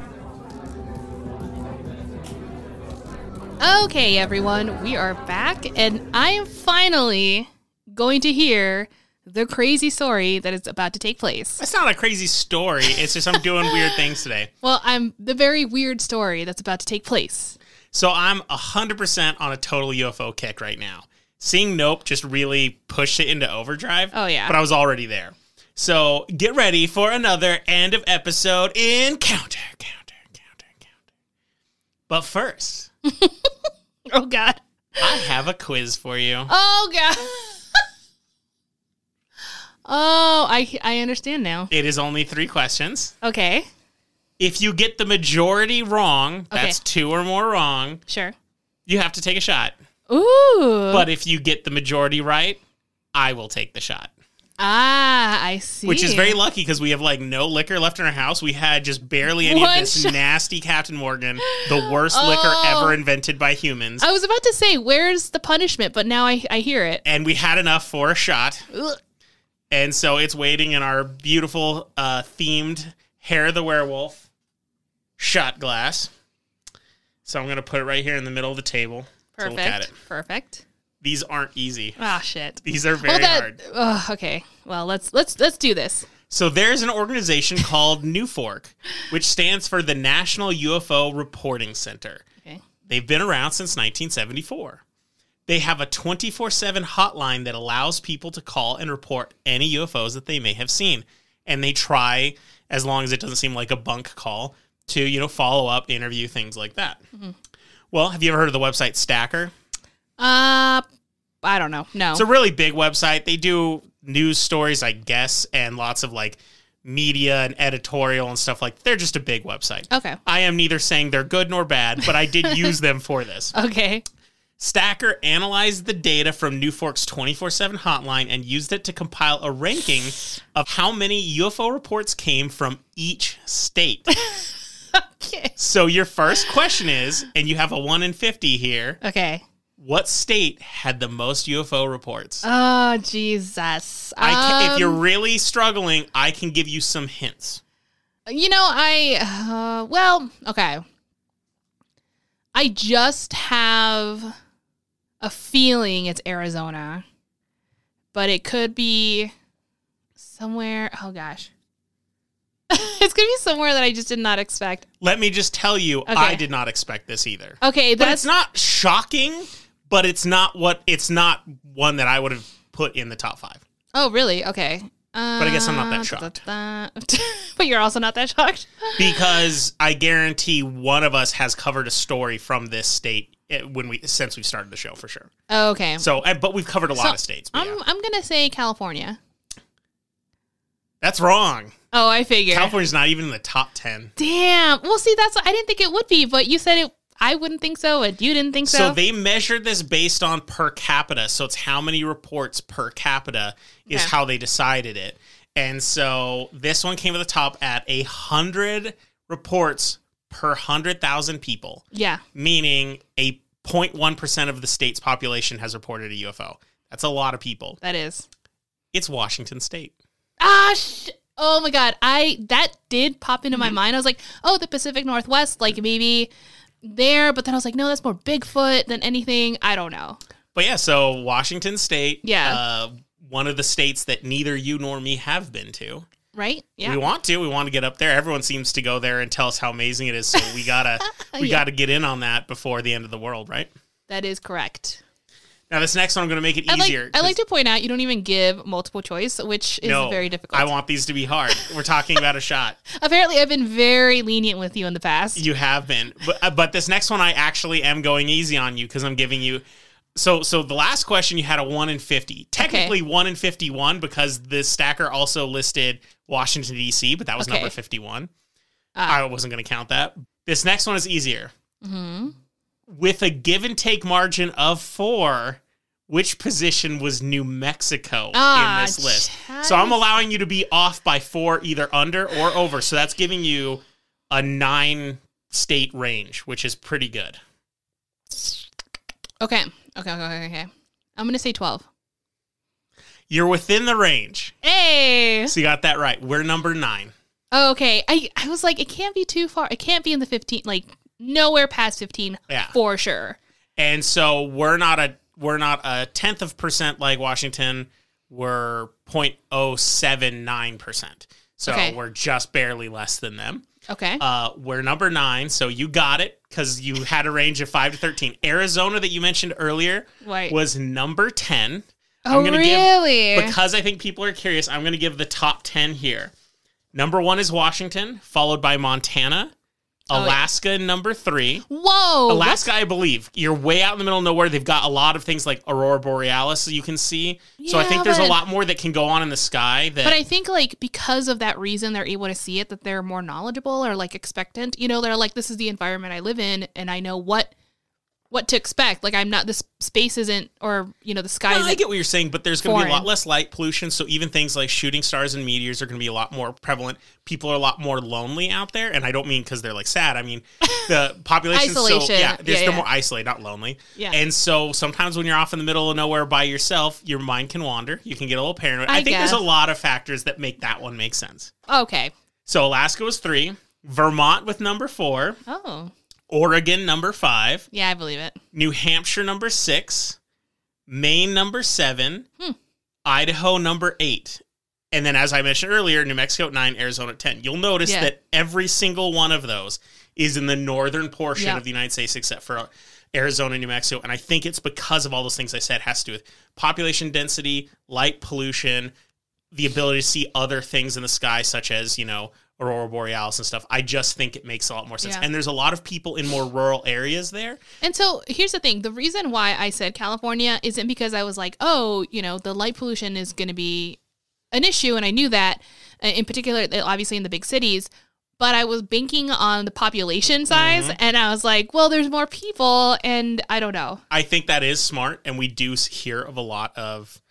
Okay, everyone, we are back, and I am finally going to hear the crazy story that is about to take place. It's not a crazy story. It's just I'm doing weird things today. Well, I'm the very weird story that's about to take place. So I'm 100% on a total UFO kick right now. Seeing Nope just really pushed it into overdrive. Oh, yeah. But I was already there. So get ready for another end of episode encounter. But first. Oh, God. I have a quiz for you. Oh, God. Oh, I understand now. It is only 3 questions. Okay. If you get the majority wrong, that's 2 or more wrong, Sure. you have to take a shot. Ooh. But if you get the majority right, I will take the shot. Ah, I see. Which is very lucky because we have like no liquor left in our house. We had just barely any of this nasty Captain Morgan, the worst liquor ever invented by humans. I was about to say, where's the punishment? But now I hear it. And we had enough for a shot. Ugh. And so it's waiting in our beautiful themed Hair of the Werewolf shot glass. So I'm going to put it right here in the middle of the table. Perfect. To look at it. Perfect. These aren't easy. Ah, shit. These are very hard. Okay. Well, let's do this. So there's an organization called NUFORC, which stands for the National UFO Reporting Center. Okay. They've been around since 1974. They have a 24/7 hotline that allows people to call and report any UFOs that they may have seen. And they try, as long as it doesn't seem like a bunk call, to, follow up, interview, things like that. Mm-hmm. Well, have you ever heard of the website Stacker? I don't know. No. It's a really big website. They do news stories, I guess, and lots of like media and editorial and stuff like. They're just a big website. Okay. I am neither saying they're good nor bad, but I did use them for this. Okay. Stacker analyzed the data from NUFORC's 24/7 hotline and used it to compile a ranking of how many UFO reports came from each state. Okay. So your first question is, and you have a 1 in 50 here. Okay. What state had the most UFO reports? Oh, Jesus. If you're really struggling, I can give you some hints. Okay. I just have a feeling it's Arizona, but it could be somewhere. Oh, gosh. It's going to be somewhere that I just did not expect. Let me just tell you, Okay. I did not expect this either. Okay. But it's not shocking, but it's not one that I would have put in the top 5. Oh, really? Okay. But I guess I'm not that shocked. But you're also not that shocked? Because I guarantee one of us has covered a story from this state since we've started the show for sure. Oh, okay. So, but we've covered a lot of states. I'm gonna say California. That's wrong. Oh, I figure California's not even in the top 10. Damn. Well, see, I didn't think it would be, but you said it. I wouldn't think so, and you didn't think so. So they measured this based on per capita. So it's how many reports per capita is how they decided it. And so this one came to the top at 100 reports per 100,000 people. Yeah. Meaning a 0.1% of the state's population has reported a UFO. That's a lot of people. That is. It's Washington State. Oh my God. That did pop into my mind. I was like, oh, the Pacific Northwest, like maybe there. But then I was like, no, that's more Bigfoot than anything. I don't know. But yeah, so Washington State. Yeah. One of the states that neither you nor me have been to. Right? Yeah. We want to get up there. Everyone seems to go there and tell us how amazing it is. So we gotta gotta get in on that before the end of the world, right? That is correct. Now this next one, I'm going to make it easier. I like to point out you don't even give multiple choice, which is very difficult. I want these to be hard. We're talking about a shot. Apparently, I've been very lenient with you in the past. You have been, but this next one I actually am going easy on you because I'm giving you. So the last question you had a 1 in 50. Technically 1 in 51 because the stacker also listed Washington, D.C., but that was number 51. I wasn't going to count that. This next one is easier. Mm-hmm. With a give and take margin of 4, which position was New Mexico in this list? So I'm allowing you to be off by 4, either under or over. So that's giving you a 9-state range, which is pretty good. Okay. I'm going to say 12. You're within the range. Hey! So you got that right. We're number 9. Oh, okay. I was like, it can't be too far. It can't be in the 15, like nowhere past 15 for sure. And so we're not a 10th of percent like Washington. We're 0.079%. So we're just barely less than them. Okay. We're number 9, so you got it because you had a range of 5 to 13. Arizona that you mentioned earlier was number 10. Oh, really? Because I think people are curious, I'm going to give the top 10 here. Number 1 is Washington, followed by Montana, Alaska, number 3. Whoa! Alaska, I believe. You're way out in the middle of nowhere. They've got a lot of things like Aurora Borealis you can see. So I think there's a lot more that can go on in the sky. But I think, like, because of that reason, they're able to see it, that they're more knowledgeable or, like, expectant. You know, they're like, this is the environment I live in, and I know what to expect. Like, I'm not, this space isn't, or, you know, the sky isn't. I get what you're saying, but there's going to be a lot less light pollution, so even things like shooting stars and meteors are going to be a lot more prevalent. People are a lot more lonely out there, and I don't mean because they're, like, sad. I mean, the population. Isolation. They're more isolated, not lonely. Yeah. And so sometimes when you're off in the middle of nowhere by yourself, your mind can wander. You can get a little paranoid. I think there's a lot of factors that make that one make sense. Okay. So Alaska was 3. Vermont with number 4. Oh. Oregon, number 5. Yeah, I believe it. New Hampshire, number 6. Maine, number 7. Idaho, number 8. And then, as I mentioned earlier, New Mexico at 9, Arizona at 10. You'll notice that every single one of those is in the northern portion of the United States, except for Arizona and New Mexico. And I think it's because of all those things I said. It has to do with population density, light pollution, the ability to see other things in the sky, such as, you know, Aurora Borealis and stuff. I just think it makes a lot more sense. Yeah. And there's a lot of people in more rural areas there. And so here's the thing. The reason why I said California isn't because I was like, oh, you know, the light pollution is going to be an issue. And I knew that, in particular, obviously in the big cities. But I was banking on the population size. And I was like, well, there's more people. And I don't know. I think that is smart. And we do hear of a lot of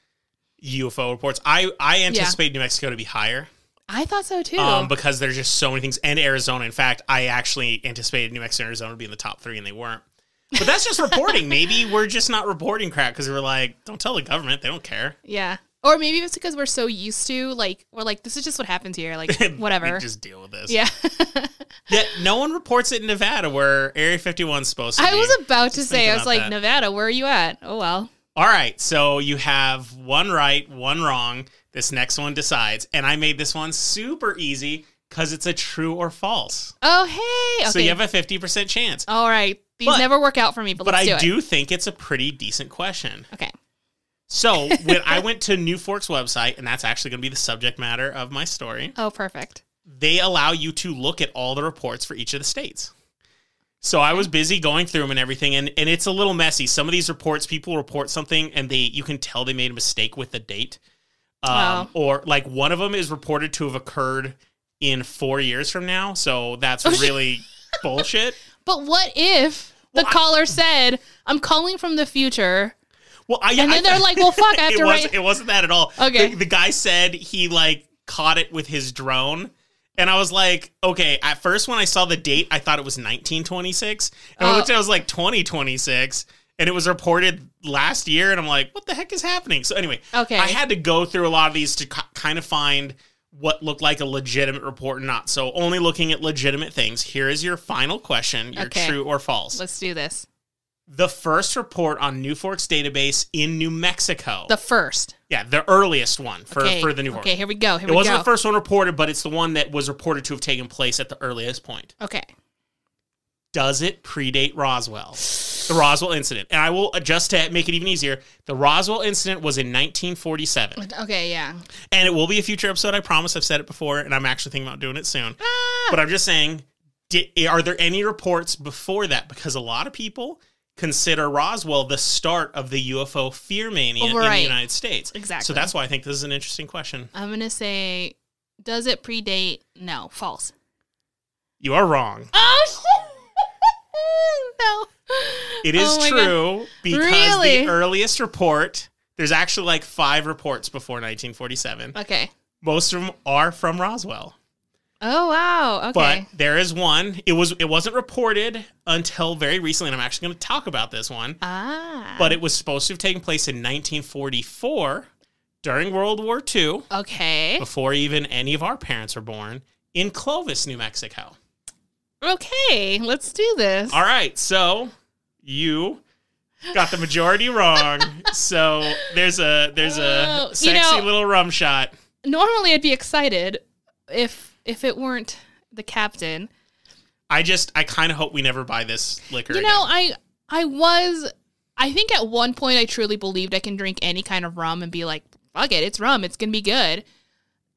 UFO reports. I anticipate New Mexico to be higher. I thought so too. Because there's just so many things. And Arizona. In fact, I actually anticipated New Mexico and Arizona to be in the top 3, and they weren't. But that's just reporting. Maybe we're just not reporting crap because we're like, don't tell the government. They don't care. Yeah. Or maybe it's because we're so used to, like, we're like, this is just what happens here. Like, whatever. We just deal with this. Yeah. Yet no one reports it in Nevada where Area 51 is supposed to be. I was about to say, I was like, Nevada, where are you at? Oh, well. All right. So you have one right, one wrong. This next one decides. And I made this one super easy because it's a true or false. Oh, hey. Okay. So you have a 50% chance. All right. These never work out for me, but let's do it. But I do think it's a pretty decent question. Okay. So when I went to NUFORC's website, and that's actually going to be the subject matter of my story. Oh, perfect. They allow you to look at all the reports for each of the states. So I was busy going through them and everything, and it's a little messy. Some of these reports, people report something, and you can tell they made a mistake with the date. Or like one of them is reported to have occurred in 4 years from now. So that's really bullshit. But what if the caller said, I'm calling from the future. Well, and then they're like, well, fuck, I have to write. It wasn't that at all. Okay. The guy said he like caught it with his drone. And I was like, okay, at first when I saw the date, I thought it was 1926. And I looked at it, I was like 2026. And it was reported last year, and I'm like, what the heck is happening? So anyway, I had to go through a lot of these to kind of find what looked like a legitimate report or not. So only looking at legitimate things. Here is your final question, your true or false. Let's do this. The first report on NUFORC's database in New Mexico. The first? Yeah, the earliest one for the NUFORC. Okay, here we go. It wasn't the first one reported, but it's the one that was reported to have taken place at the earliest point. Okay. Does it predate Roswell? The Roswell incident. And I will, just to make it even easier, the Roswell incident was in 1947. Okay, yeah. And it will be a future episode, I promise. I've said it before, and I'm actually thinking about doing it soon. But I'm just saying, are there any reports before that? Because a lot of people consider Roswell the start of the UFO fear mania in the United States. Exactly. So that's why I think this is an interesting question. I'm going to say, does it predate? No, false. You are wrong. Oh, shit. No. It is true because the earliest report, there's actually like 5 reports before 1947. Okay. Most of them are from Roswell. Oh, wow. Okay. But there is one. It wasn't reported until very recently, and I'm actually going to talk about this one. But it was supposed to have taken place in 1944 during World War II. Okay. Before even any of our parents were born, in Clovis, New Mexico. Okay, let's do this. All right, so you got the majority wrong. So there's a sexy little rum shot. Normally, I'd be excited if it weren't the captain. I kind of hope we never buy this liquor again. I think at one point I truly believed I can drink any kind of rum and be like, fuck it, it's rum, it's gonna be good.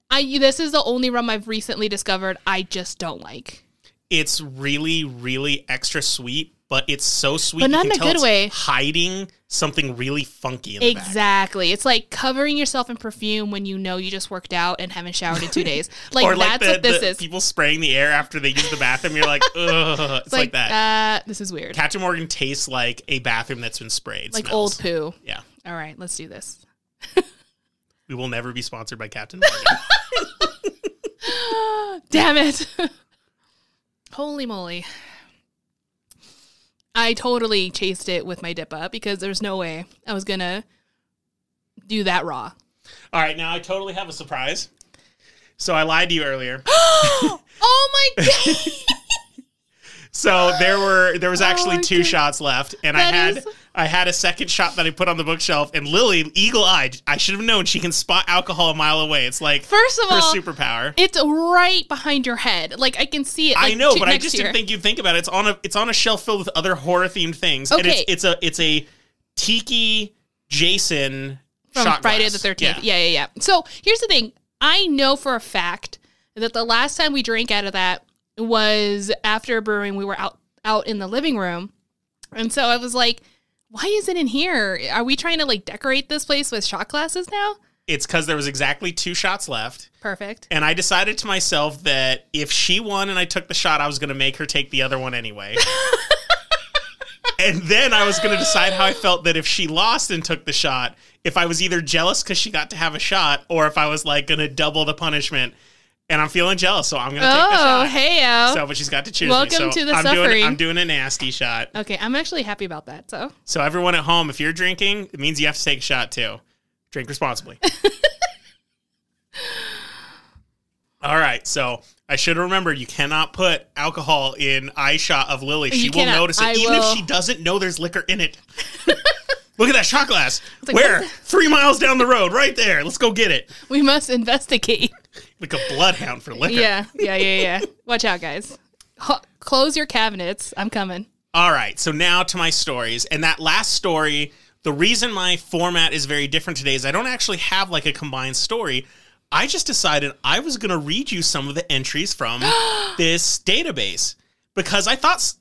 This is the only rum I've recently discovered I just don't like. It's really, really extra sweet, but it's so sweet. But not you in can a tell good it's way. hiding something really funky in the back. Exactly. It's like covering yourself in perfume when you know you just worked out and haven't showered in 2 days. Like, Or that's what this is. People spraying the air after they use the bathroom. You're like, ugh. It's like that. This is weird. Captain Morgan tastes like a bathroom that's been sprayed. Like smells. old poo. Yeah. All right, let's do this. We will never be sponsored by Captain Morgan. Damn it. Holy moly. I totally chased it with my dip up because there's no way I was going to do that raw. All right, now I totally have a surprise. So I lied to you earlier. Oh my God. So there was actually my 2 God. shots left, and That I had a second shot that I put on the bookshelf, and Lily, eagle-eyed, I should have known she can spot alcohol a mile away. It's like First of her all, superpower. it's right behind your head. Like, I can see it. Like, I know, but I next just to didn't your- think you'd think about it. It's on a shelf filled with other horror-themed things, and Okay. it's a tiki Jason from shot Friday glass. the 13th. Yeah. So here's the thing. I know for a fact that the last time we drank out of that was after brewing. We were out in the living room. And so I was like, why is it in here? Are we trying to like decorate this place with shot glasses now? It's because there was exactly 2 shots left. Perfect. And I decided to myself that if she won and I took the shot, I was going to make her take the other one anyway. And then I was going to decide how I felt that if she lost and took the shot, if I was either jealous because she got to have a shot or if I was like going to double the punishment. And I'm feeling jealous, so I'm going to take the shot. Oh, hey-o. So, but she's got to choose Welcome me. So to the I'm suffering. I'm doing a nasty shot. Okay, I'm actually happy about that. So everyone at home, if you're drinking, it means you have to take a shot too. Drink responsibly. All right, so I should have remembered you cannot put alcohol in eye shot of Lily. She will cannot. notice it, I even will. if she doesn't know there's liquor in it. Look at that shot glass. like, Where? what is 3 miles down the road, right there. Let's go get it. we must investigate. Like a bloodhound for liquor. Yeah. Watch out, guys. Close your cabinets. I'm coming. All right, so now to my stories. And that last story, the reason my format is very different today is I don't actually have like a combined story. I just decided I was going to read you some of the entries from this database because I thought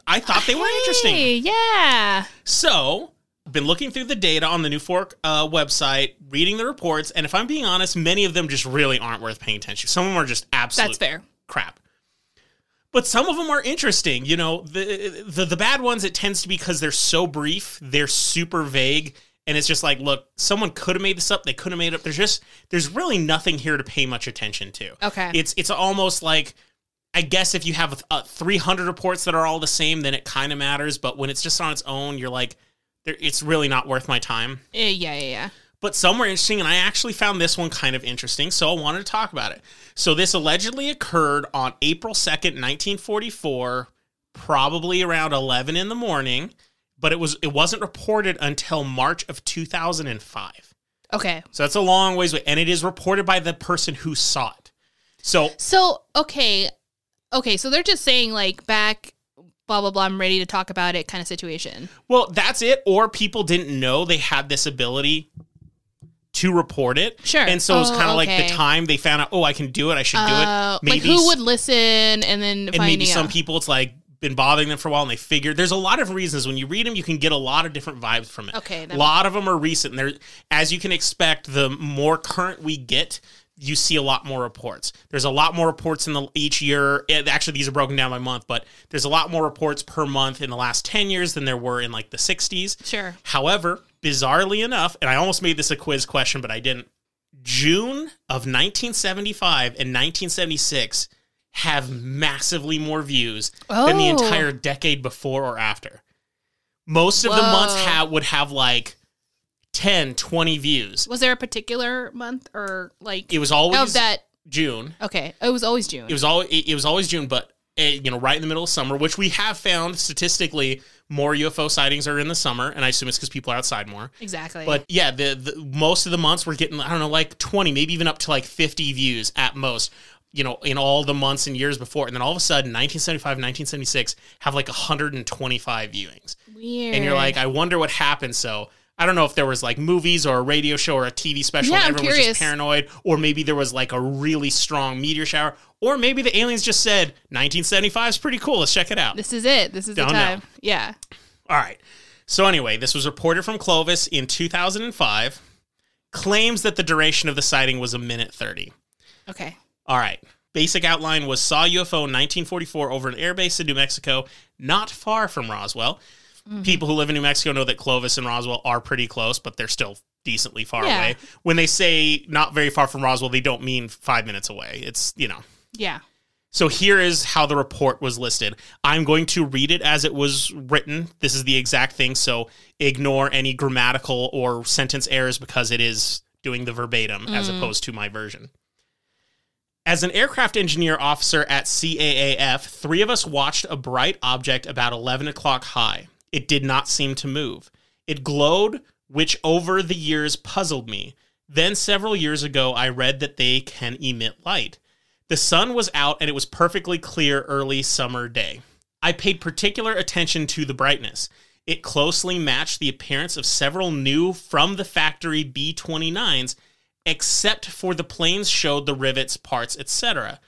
they were interesting. Hey, yeah. So, I've been looking through the data on the NUFORC website, reading the reports, and if I'm being honest, many of them just really aren't worth paying attention to. Some of them are just absolute That's fair. crap. But some of them are interesting. You know, the bad ones, it tends to be because they're so brief, they're super vague, and it's just like, look, someone could have made this up, they could have made it up. There's really nothing here to pay much attention to. Okay. It's almost like, I guess if you have 300 reports that are all the same, then it kind of matters, but when it's just on its own, you're like, it's really not worth my time. Yeah. But some were interesting, and I actually found this one kind of interesting, so I wanted to talk about it. So this allegedly occurred on April 2nd, 1944, probably around 11 in the morning, but it wasn't reported until March of 2005. Okay. So that's a long ways away, and it is reported by the person who saw it. So okay, so they're just saying like back, blah, blah, blah, I'm ready to talk about it kind of situation. well, that's it, or people didn't know they had this ability to report it. Sure. And so it was kind of like okay. the time they found out, I can do it, I should do it. Like who would listen and then and maybe some people, it's like been bothering them for a while and they figured there's a lot of reasons. When you read them, you can get a lot of different vibes from it. Okay. A lot of them are recent. And as you can expect, the more current we get, you see a lot more reports. There's a lot more reports in each year. Actually, these are broken down by month, but there's a lot more reports per month in the last 10 years than there were in like the 60s. Sure. However, bizarrely enough, and I almost made this a quiz question, but I didn't. June of 1975 and 1976 have massively more views than the entire decade before or after. Most of the months would have like 10, 20 views. Was there a particular month or like It was always of that? June. Okay, it was always June. It was always June, but right in the middle of summer, which we have found statistically more UFO sightings are in the summer, and I assume it's because people are outside more. Exactly. But yeah, the most of the months we're getting, I don't know, like 20, maybe even up to like 50 views at most, in all the months and years before. And then all of a sudden, 1975, 1976 have like 125 viewings. Weird. And you're like, I wonder what happened. So I don't know if there was like movies or a radio show or a TV special and everyone was just paranoid, or maybe there was like a really strong meteor shower, or maybe the aliens just said 1975 is pretty cool. Let's check it out. This is it. This is the time. Yeah. All right. So anyway, this was reported from Clovis in 2005. Claims that the duration of the sighting was 1:30. Okay. All right. Basic outline was saw UFO in 1944 over an airbase in New Mexico, not far from Roswell. Mm-hmm. People who live in New Mexico know that Clovis and Roswell are pretty close, but they're still decently far away. When they say not very far from Roswell, they don't mean 5 minutes away. It's, Yeah. So here is how the report was listed. I'm going to read it as it was written. This is the exact thing, so ignore any grammatical or sentence errors because it is doing the verbatim as opposed to my version. As an aircraft engineer officer at CAAF, 3 of us watched a bright object about 11 o'clock high. It did not seem to move. It glowed, which over the years puzzled me. Then several years ago, I read that they can emit light. The sun was out and it was perfectly clear early summer day. I paid particular attention to the brightness. It closely matched the appearance of several new from the factory B-29s, except for the planes showed the rivets, parts, etc.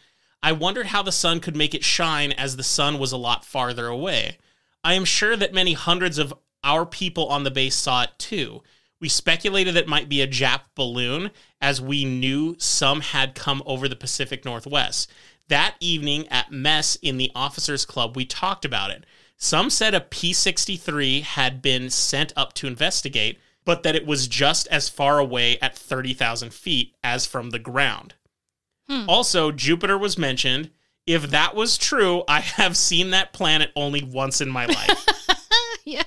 I wondered how the sun could make it shine as the sun was a lot farther away. I am sure that many hundreds of our people on the base saw it too. We speculated that it might be a Jap balloon, as we knew some had come over the Pacific Northwest. That evening at mess in the officers' club, we talked about it. Some said a P-63 had been sent up to investigate, but that it was just as far away at 30,000 feet as from the ground. Also, Jupiter was mentioned. If that was true, I have seen that planet only once in my life. Yeah.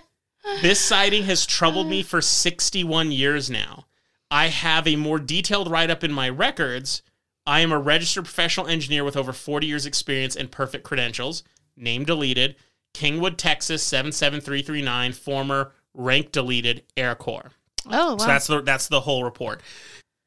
This sighting has troubled me for 61 years now. I have a more detailed write-up in my records. I am a registered professional engineer with over 40 years experience and perfect credentials. Name deleted. Kingwood, Texas, 77339, former rank deleted Air Corps. Oh, wow. So that's the whole report.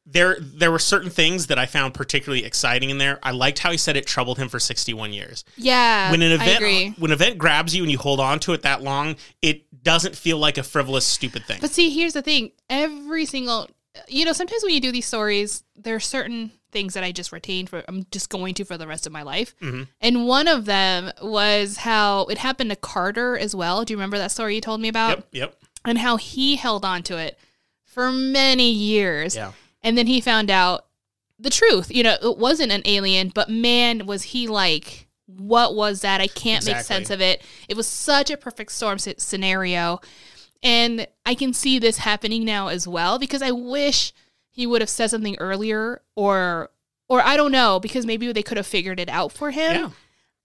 There were certain things that I found particularly exciting in there. I liked how he said it troubled him for 61 years. Yeah, when an I event grabs you and you hold on to it that long, it doesn't feel like a frivolous, stupid thing. But see, here's the thing. Every single, sometimes when you do these stories, there are certain things that I just retained I'm just going to for the rest of my life. Mm-hmm. And one of them was how it happened to Carter as well. Do you remember that story you told me about? Yep. And how he held on to it for many years. Yeah. And then he found out the truth. It wasn't an alien, but man, was he like, what was that? I can't make sense of it. It was such a perfect storm scenario. And I can see this happening now as well, because I wish he would have said something earlier, or I don't know, because maybe they could have figured it out for him. Yeah.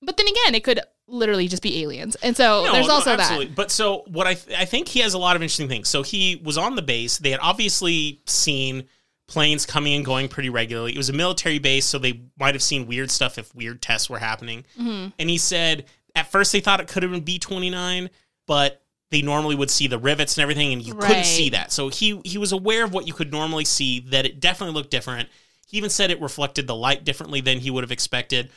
But then again, it could literally just be aliens. And so there's also absolutely. That. But so what I think he has a lot of interesting things. So he was on the base. They had obviously seen planes coming and going pretty regularly. It was a military base, so they might have seen weird stuff if weird tests were happening. Mm-hmm. And he said at first they thought it could have been B-29, but they normally would see the rivets and everything, and you couldn't see that. So he was aware of what you could normally see, that it definitely looked different. He even said it reflected the light differently than he would have expected.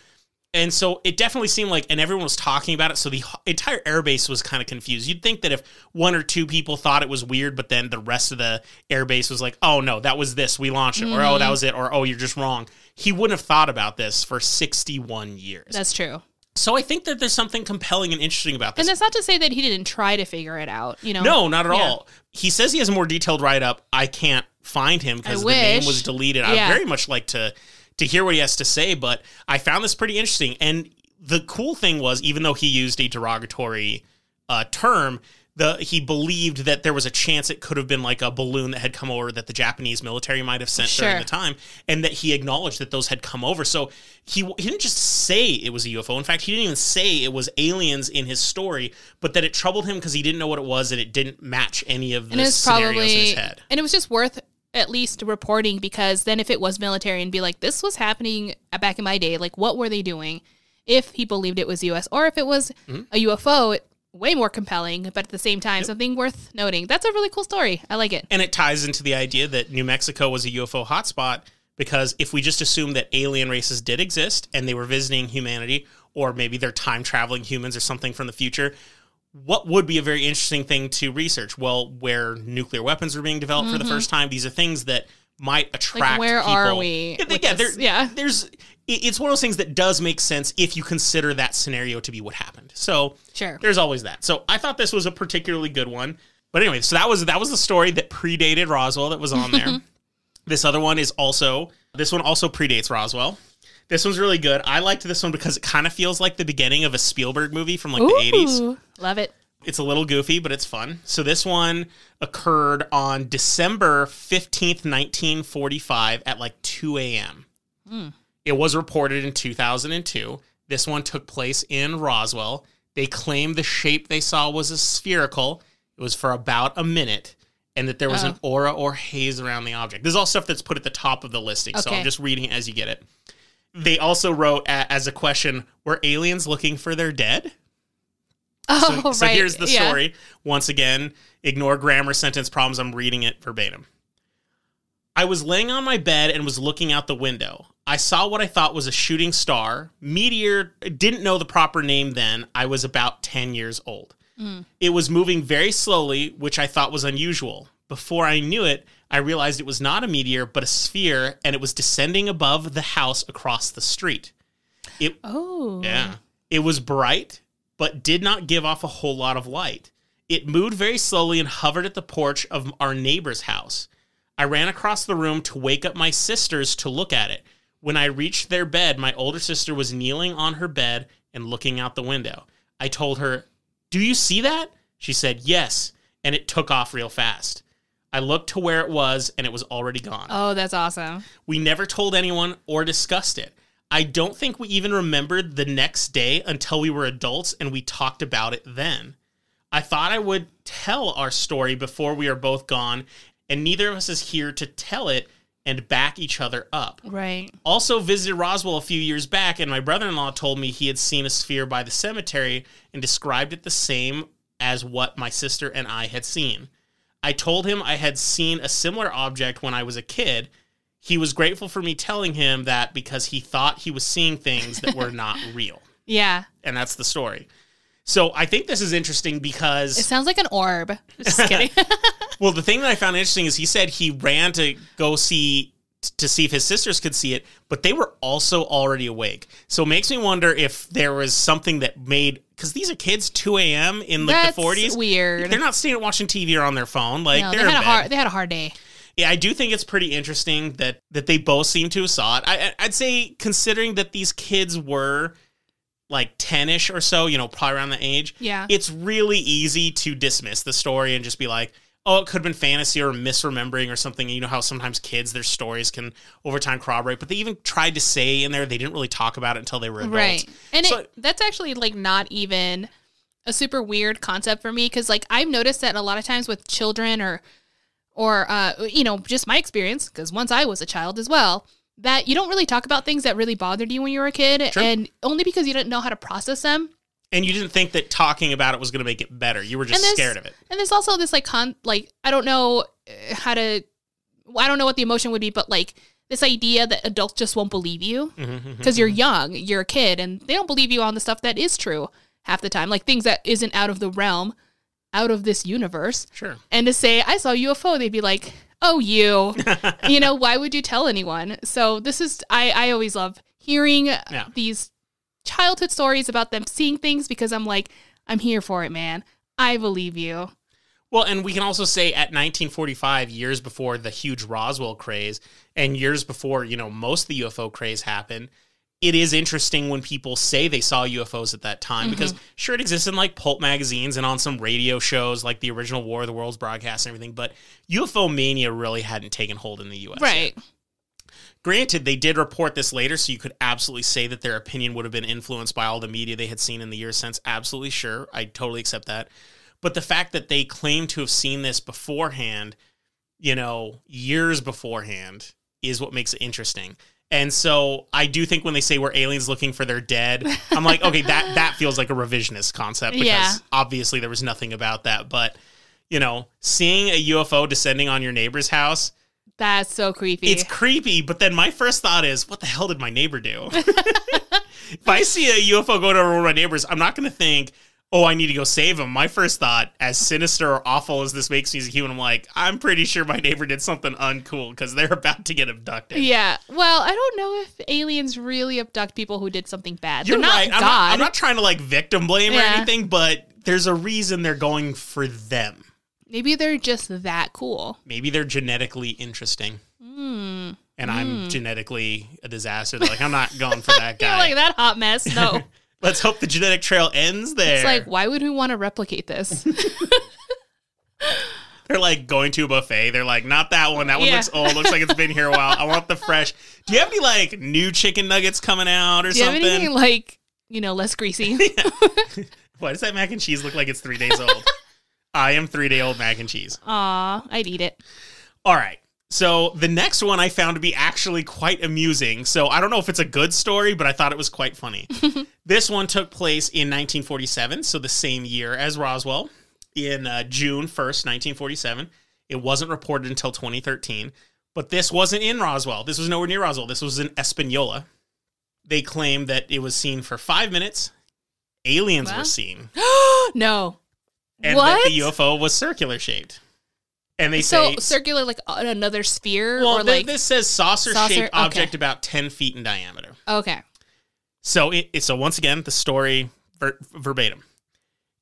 And so it definitely seemed like, and everyone was talking about it, so the entire airbase was kind of confused. You'd think that if 1 or 2 people thought it was weird, but then the rest of the airbase was like, oh, no, that was this, we launched it, or oh, that was it, or oh, you're just wrong. He wouldn't have thought about this for 61 years. That's true. So I think that there's something compelling and interesting about this. And that's not to say that he didn't try to figure it out, No, not at all. He says he has a more detailed write-up. I can't find him because the name was deleted. I'd very much like to hear what he has to say, but I found this pretty interesting. And the cool thing was, even though he used a derogatory term, he believed that there was a chance it could have been like a balloon that had come over that the Japanese military might have sent during the time, and that he acknowledged that those had come over. So he didn't just say it was a UFO. In fact, he didn't even say it was aliens in his story, but that it troubled him because he didn't know what it was, and it didn't match any of the scenarios in his head. And it was just worth at least reporting, because then if it was military and be like, this was happening back in my day, like what were they doing? If he believed it was US, or if it was a UFO, way more compelling, but at the same time, something worth noting. That's a really cool story. I like it. And it ties into the idea that New Mexico was a UFO hotspot, because if we just assume that alien races did exist and they were visiting humanity, or maybe they're time-traveling humans or something from the future, what would be a very interesting thing to research? Well, where nuclear weapons were being developed for the first time. These are things that might attract where people. are we? It's one of those things that does make sense if you consider that scenario to be what happened. So sure, there's always that. So I thought this was a particularly good one. But anyway, so that was the story that predated Roswell that was on there. This other one also predates Roswell. This one's really good. I liked this one because it kind of feels like the beginning of a Spielberg movie from like the 80s. Love it. It's a little goofy, but it's fun. So this one occurred on December 15th, 1945 at like 2 a.m. It was reported in 2002. This one took place in Roswell. They claimed the shape they saw was a spherical. It was for about a minute, and that there was an aura or haze around the object. This is all stuff that's put at the top of the listing, so I'm just reading it as you get it. They also wrote as a question, were aliens looking for their dead? So here's the story. Yeah. Once again, ignore grammar, sentence problems. I'm reading it verbatim. I was laying on my bed and was looking out the window. I saw what I thought was a shooting star. Meteor, didn't know the proper name then. I was about 10 years old. It was moving very slowly, which I thought was unusual. Before I knew it, I realized it was not a meteor, but a sphere, and it was descending above the house across the street. It was bright, but did not give off a whole lot of light. It moved very slowly and hovered at the porch of our neighbor's house. I ran across the room to wake up my sisters to look at it. When I reached their bed, my older sister was kneeling on her bed and looking out the window. I told her, "Do you see that?" She said, "Yes," and it took off real fast. I looked to where it was, and it was already gone. Oh, that's awesome. We never told anyone or discussed it. I don't think we even remembered the next day until we were adults, and we talked about it then. I thought I would tell our story before we are both gone, and neither of us is here to tell it and back each other up. Right. Also visited Roswell a few years back, and my brother-in-law told me he had seen a sphere by the cemetery and described it the same as what my sister and I had seen. I told him I had seen a similar object when I was a kid. He was grateful for me telling him that because he thought he was seeing things that were not real. Yeah. And that's the story. So I think this is interesting because... It sounds like an orb. Just kidding. Well, the thing that I found interesting is he said he ran to go see if his sisters could see it, but they were also already awake. So it makes me wonder if there was something that made... Because these are kids, 2 a.m. in like the 40s. That's weird. They're not sitting watching TV or on their phone. Like, no, they had a hard day. Yeah, I do think it's pretty interesting that they both seem to have saw it. I'd say, considering that these kids were like 10-ish or so, probably around the age, it's really easy to dismiss the story and just be like, oh, it could have been fantasy or misremembering or something. You know how sometimes kids, their stories can over time corroborate, but they even tried to say in there they didn't really talk about it until they were adults. Right. And that's actually like not even a super weird concept for me, because like I've noticed that a lot of times with children or just my experience, because once I was a child as well, that you don't really talk about things that really bothered you when you were a kid, sure. And only because you didn't know how to process them. And you didn't think that talking about it was going to make it better. You were just scared of it. And there's also this I don't know what the emotion would be, but like this idea that adults just won't believe you because you're young, you're a kid, and they don't believe you on the stuff that is true half the time, like things that isn't out of the realm, out of this universe. Sure. And to say, I saw a UFO, they'd be like, oh, why would you tell anyone? So this is, I always love hearing these childhood stories about them seeing things, because I'm like, I'm here for it, man. I believe you. Well, and we can also say at 1945, years before the huge Roswell craze, and years before, most of the UFO craze happened, it is interesting when people say they saw UFOs at that time, because sure, it exists in like pulp magazines and on some radio shows like the original War of the Worlds broadcast and everything, but UFO mania really hadn't taken hold in the U.S. Right. yet. Granted, they did report this later, so you could absolutely say that their opinion would have been influenced by all the media they had seen in the years since. Absolutely sure. I totally accept that. But the fact that they claim to have seen this beforehand, years beforehand, is what makes it interesting. And so I do think when they say we're aliens looking for their dead, I'm like, okay, that feels like a revisionist concept, because obviously there was nothing about that. But, seeing a UFO descending on your neighbor's house, that's so creepy. It's creepy, but then my first thought is, what the hell did my neighbor do? If I see a UFO go to one of my neighbors, I'm not going to think, oh, I need to go save him. My first thought, as sinister or awful as this makes me as a human, I'm like, I'm pretty sure my neighbor did something uncool because they're about to get abducted. Yeah. Well, I don't know if aliens really abduct people who did something bad. You're They're not right. God. I'm not trying to like victim blame or anything, but there's a reason they're going for them. Maybe they're just that cool. Maybe they're genetically interesting. And I'm genetically a disaster. They're like, I'm not going for that guy. You're like, that hot mess. No. Let's hope the genetic trail ends there. It's like, why would we want to replicate this? They're like going to a buffet. They're like, not that one. That one looks old. Looks like it's been here a while. I want the fresh. Do you have any like new chicken nuggets coming out or something? Do you have anything like, less greasy? Why does that mac and cheese look like it's 3 days old? I am 3-day-old mac and cheese. Aw, I'd eat it. All right. So the next one I found to be actually quite amusing. So I don't know if it's a good story, but I thought it was quite funny. This one took place in 1947, so the same year as Roswell, in June 1st, 1947. It wasn't reported until 2013, but this wasn't in Roswell. This was nowhere near Roswell. This was in Espanola. They claimed that it was seen for 5 minutes. Aliens were seen. No. And what? that the UFO was circular shaped. And they so say... circular, like another sphere? Well, or like this says saucer-shaped object about 10 feet in diameter. Okay. So, so once again, the story verbatim.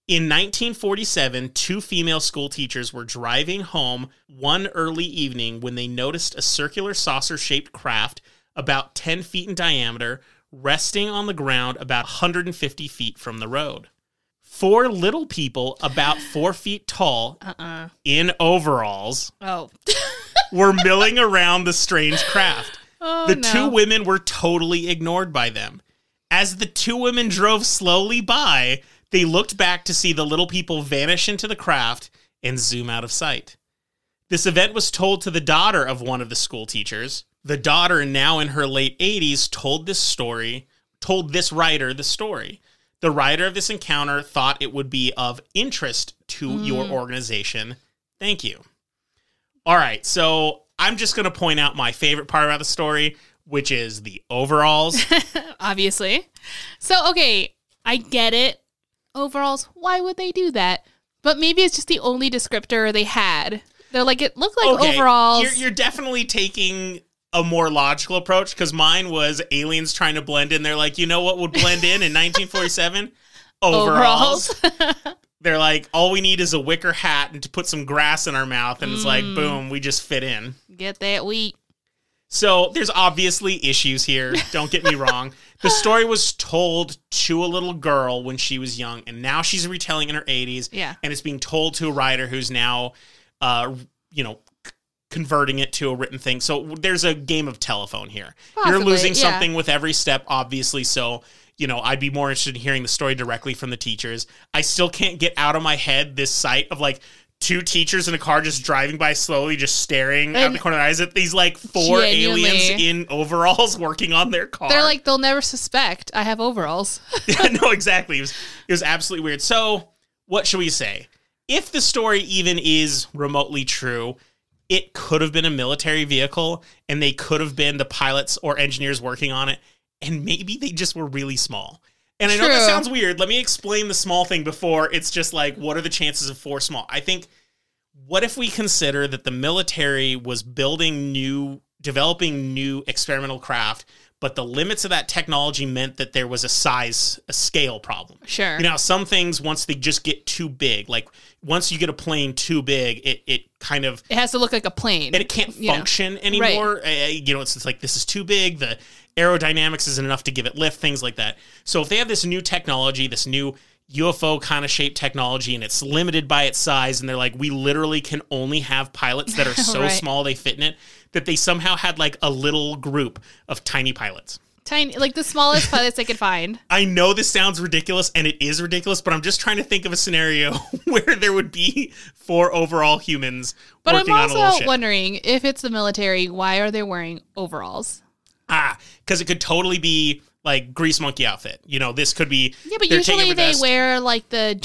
In 1947, 2 female school teachers were driving home one early evening when they noticed a circular saucer-shaped craft about 10 feet in diameter resting on the ground about 150 feet from the road. 4 little people about 4 feet tall in overalls were milling around the strange craft. The 2 women were totally ignored by them. As the 2 women drove slowly by, they looked back to see the little people vanish into the craft and zoom out of sight. This event was told to the daughter of one of the school teachers. The daughter, now in her late 80s, told this writer the story. The writer of this encounter thought it would be of interest to your organization. Thank you. All right, so I'm just going to point out my favorite part about the story, which is the overalls. Obviously. So, okay, I get it. Overalls, why would they do that? But maybe it's just the only descriptor they had. They're like, it looked like overalls. You're definitely taking a more logical approach, because mine was aliens trying to blend in. They're like, you know what would blend in 1947? Overalls. They're like, all we need is a wicker hat and to put some grass in our mouth, and it's like, boom, we just fit in. Get that wheat. So there's obviously issues here. Don't get me wrong. The story was told to a little girl when she was young, and now she's retelling in her 80s. Yeah. And it's being told to a writer who's now, converting it to a written thing. So there's a game of telephone here. Possibly, you're losing something with every step, obviously. So, I'd be more interested in hearing the story directly from the teachers. I still can't get out of my head this sight of like 2 teachers in a car just driving by slowly, just staring out the corner of their eyes at these like 4 aliens in overalls working on their car. They're like, they'll never suspect I have overalls. Yeah, no, exactly. It was absolutely weird. So what should we say? If the story even is remotely true, it could have been a military vehicle, and they could have been the pilots or engineers working on it, and maybe they just were really small. And I know that sounds weird. Let me explain the small thing before it's just like, what are the chances of 4 small? I think, what if we consider that the military was developing new experimental craft, but the limits of that technology meant that there was a scale problem. Sure. Some things, once they just get too big, like once you get a plane too big, it kind of... It has to look like a plane. And it can't function anymore. Right. It's like, this is too big, the aerodynamics isn't enough to give it lift, things like that. So if they have this new technology, this new UFO kind of shaped technology, and it's limited by its size, and they're like, we literally can only have pilots that are so small they fit in it, that they somehow had like a little group of tiny pilots. Tiny, like the smallest pilots they could find. I know this sounds ridiculous, and it is ridiculous, but I'm just trying to think of a scenario where there would be 4 overall humans working on a little ship. But I'm also wondering, if it's the military, why are they wearing overalls? Because it could totally be like Grease Monkey outfit. This could be... Yeah, but usually they wear like the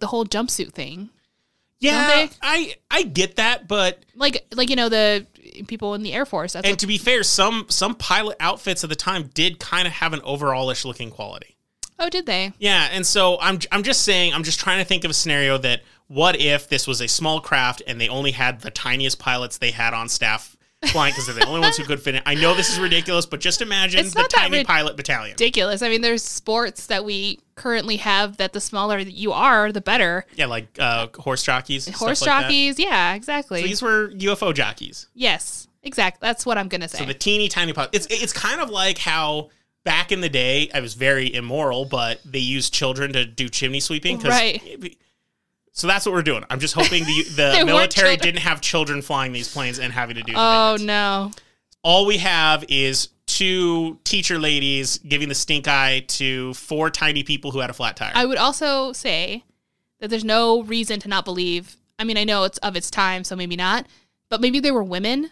whole jumpsuit thing. Yeah, I get that, but... Like the people in the Air Force. To be fair, some pilot outfits at the time did kind of have an overall-ish looking quality. Oh, did they? Yeah, and so I'm just saying, I'm just trying to think of a scenario that, what if this was a small craft and they only had the tiniest pilots they had on staff flying because they're the only ones who could fit in. I know this is ridiculous, but just imagine the tiny pilot battalion. Ridiculous. I mean, there's sports that we currently have that the smaller you are, the better. Yeah, like horse jockeys. Horse jockeys, like yeah, exactly. So these were UFO jockeys. Yes, exactly. That's what I'm going to say. So the teeny tiny pilot. It's kind of like how back in the day, I was very immoral, but they used children to do chimney sweeping. Right. So that's what we're doing. I'm just hoping the military didn't have children flying these planes and having to do the Oh, maintenance. no. All we have is 2 teacher ladies giving the stink eye to 4 tiny people who had a flat tire. I would also say that there's no reason to not believe. I mean, I know it's of its time, so maybe not. But maybe they were women,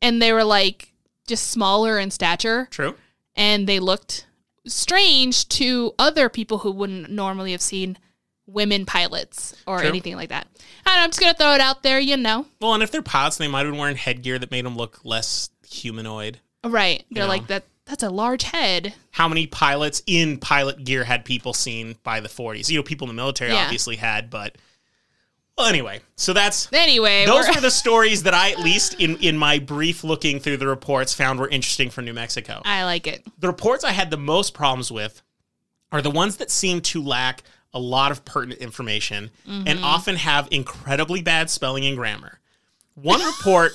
and they were, like, just smaller in stature. True. And they looked strange to other people who wouldn't normally have seen women pilots or True. anything like that. I'm just going to throw it out there, you know. Well, and if they're pilots, they might have been wearing headgear that made them look less humanoid. Right. They're like, that's a large head. How many pilots in pilot gear had people seen by the 40s? You know, people in the military obviously had, but... Well, anyway, so those were the stories that I, at least in my brief looking through the reports, found were interesting for New Mexico. I like it. The reports I had the most problems with are the ones that seem to lack a lot of pertinent information and often have incredibly bad spelling and grammar. One report...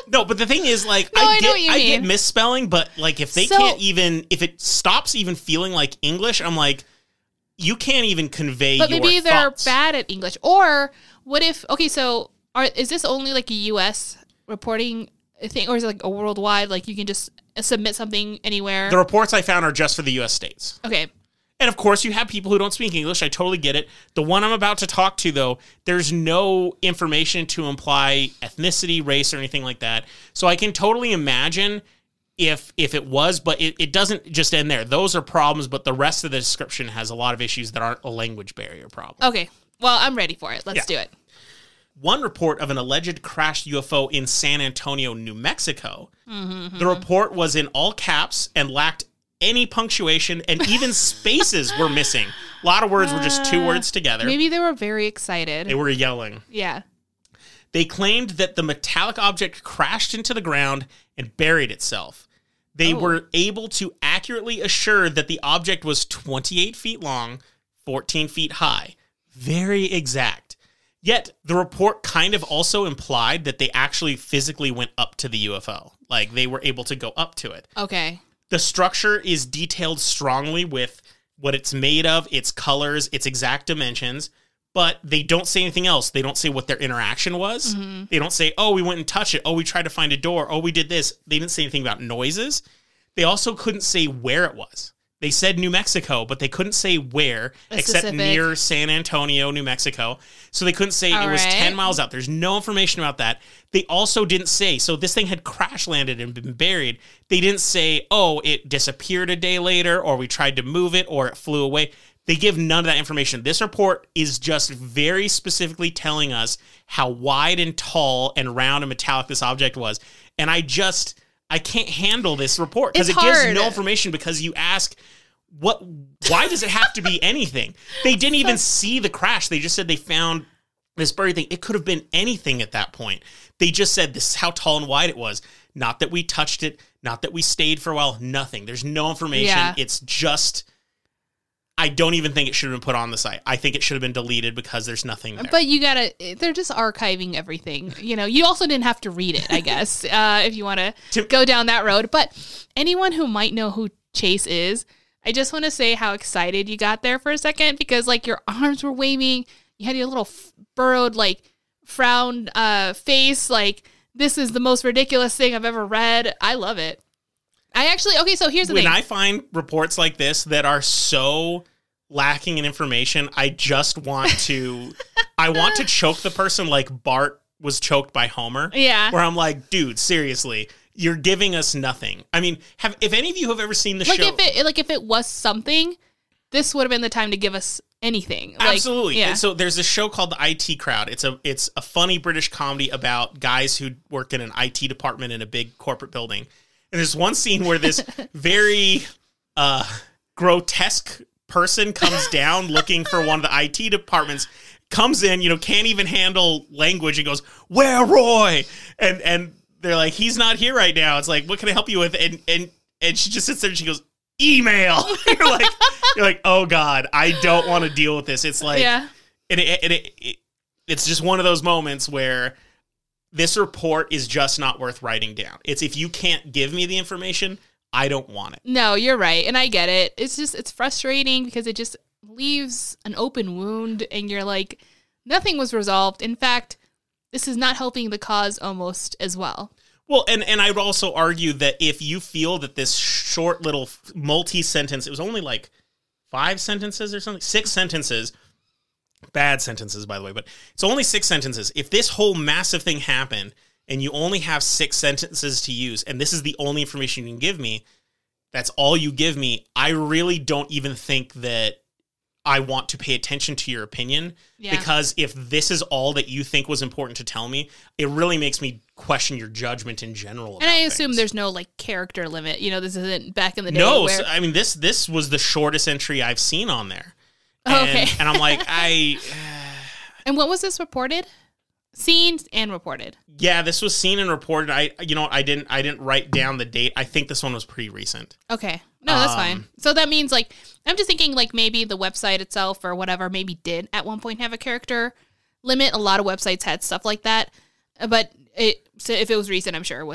No, but the thing is, like, I get misspelling, but, like, if they can't even... If it stops even feeling like English, I'm like... You can't even convey your thoughts. But maybe they're bad at English. Or what if... Okay, so is this only like a U.S. reporting thing? Or is it like a worldwide? Like you can just submit something anywhere? The reports I found are just for the U.S. states. Okay. And of course, you have people who don't speak English. I totally get it. The one I'm about to talk to, though, there's no information to imply ethnicity, race, or anything like that. So I can totally imagine... If it was, but it doesn't just end there. Those are problems, but the rest of the description has a lot of issues that aren't a language barrier problem. Okay. Well, I'm ready for it. Let's do it. One report of an alleged crashed UFO in San Antonio, New Mexico. The report was in all caps and lacked any punctuation, and even spaces were missing. A lot of words were just 2 words together. Maybe they were very excited. They were yelling. Yeah. They claimed that the metallic object crashed into the ground and buried itself. They were able to accurately assure that the object was 28 feet long, 14 feet high. Very exact. Yet, the report kind of also implied that they actually physically went up to the UFO. Like, they were able to go up to it. Okay. The structure is detailed strongly with what it's made of, its colors, its exact dimensions. But they don't say anything else. They don't say what their interaction was. They don't say, oh, we went and touched it. Oh, we tried to find a door. Oh, we did this. They didn't say anything about noises. They also couldn't say where it was. They said New Mexico, but they couldn't say where, except near San Antonio, New Mexico. So they couldn't say it was 10 miles out. There's no information about that. They also didn't say, so this thing had crash landed and been buried. They didn't say, oh, it disappeared a day later, or we tried to move it, or it flew away. They give none of that information. This report is just very specifically telling us how wide and tall and round and metallic this object was. And I can't handle this report because it gives no information, because you ask, why does it have to be anything? They didn't even see the crash. They just said they found this buried thing. It could have been anything at that point. They just said this is how tall and wide it was. Not that we touched it, not that we stayed for a while, nothing. There's no information. Yeah. It's just... I don't even think it should have been put on the site. I think it should have been deleted because there's nothing there. But they're just archiving everything. You know, you also didn't have to read it, I guess, if you want to go down that road. But anyone who might know who Chase is, I just want to say how excited you got there for a second, because, like, your arms were waving. You had your little burrowed, like, frowned face. Like, this is the most ridiculous thing I've ever read. I love it. So here's the thing. When I find reports like this that are so lacking in information, I just want to, choke the person like Bart was choked by Homer. Yeah. Where I'm like, dude, seriously, you're giving us nothing. I mean, if any of you have ever seen the show. If it was something, this would have been the time to give us anything. Absolutely. Yeah. And so there's a show called The IT Crowd. It's a funny British comedy about guys who work in an IT department in a big corporate building. And there's one scene where this very grotesque person comes down looking for one of the IT departments, comes in, can't even handle language and goes, "Where Roy?" And they're like, "He's not here right now." It's like, "What can I help you with?" And she just sits there and she goes, "Email." you're like, "Oh God, I don't want to deal with this." It's like, yeah. It's just one of those moments where this report is just not worth writing down. It's if you can't give me the information, I don't want it. No, you're right. And I get it. It's frustrating because it just leaves an open wound and you're like, nothing was resolved. In fact, this is not helping the cause almost as well. Well, and I would also argue that if you feel that this short little multi-sentence, it was only like 5 sentences or something, 6 sentences, bad sentences, by the way, but it's only 6 sentences. If this whole massive thing happened and you only have 6 sentences to use, and this is the only information you can give me, that's all you give me, I really don't even think that I want to pay attention to your opinion. Yeah. Because if this is all that you think was important to tell me, it really makes me question your judgment in general. And I assume there's no like character limit. This isn't back in the day. No, where... I mean, this was the shortest entry I've seen on there. And, okay. And I'm like, And what was this reported? Seen and reported. Yeah, this was seen and reported. I didn't write down the date. I think this one was pretty recent. Okay. No, that's fine. So that means like, I'm just thinking like maybe the website itself or whatever maybe did at one point have a character limit. A lot of websites had stuff like that. But so if it was recent, I'm sure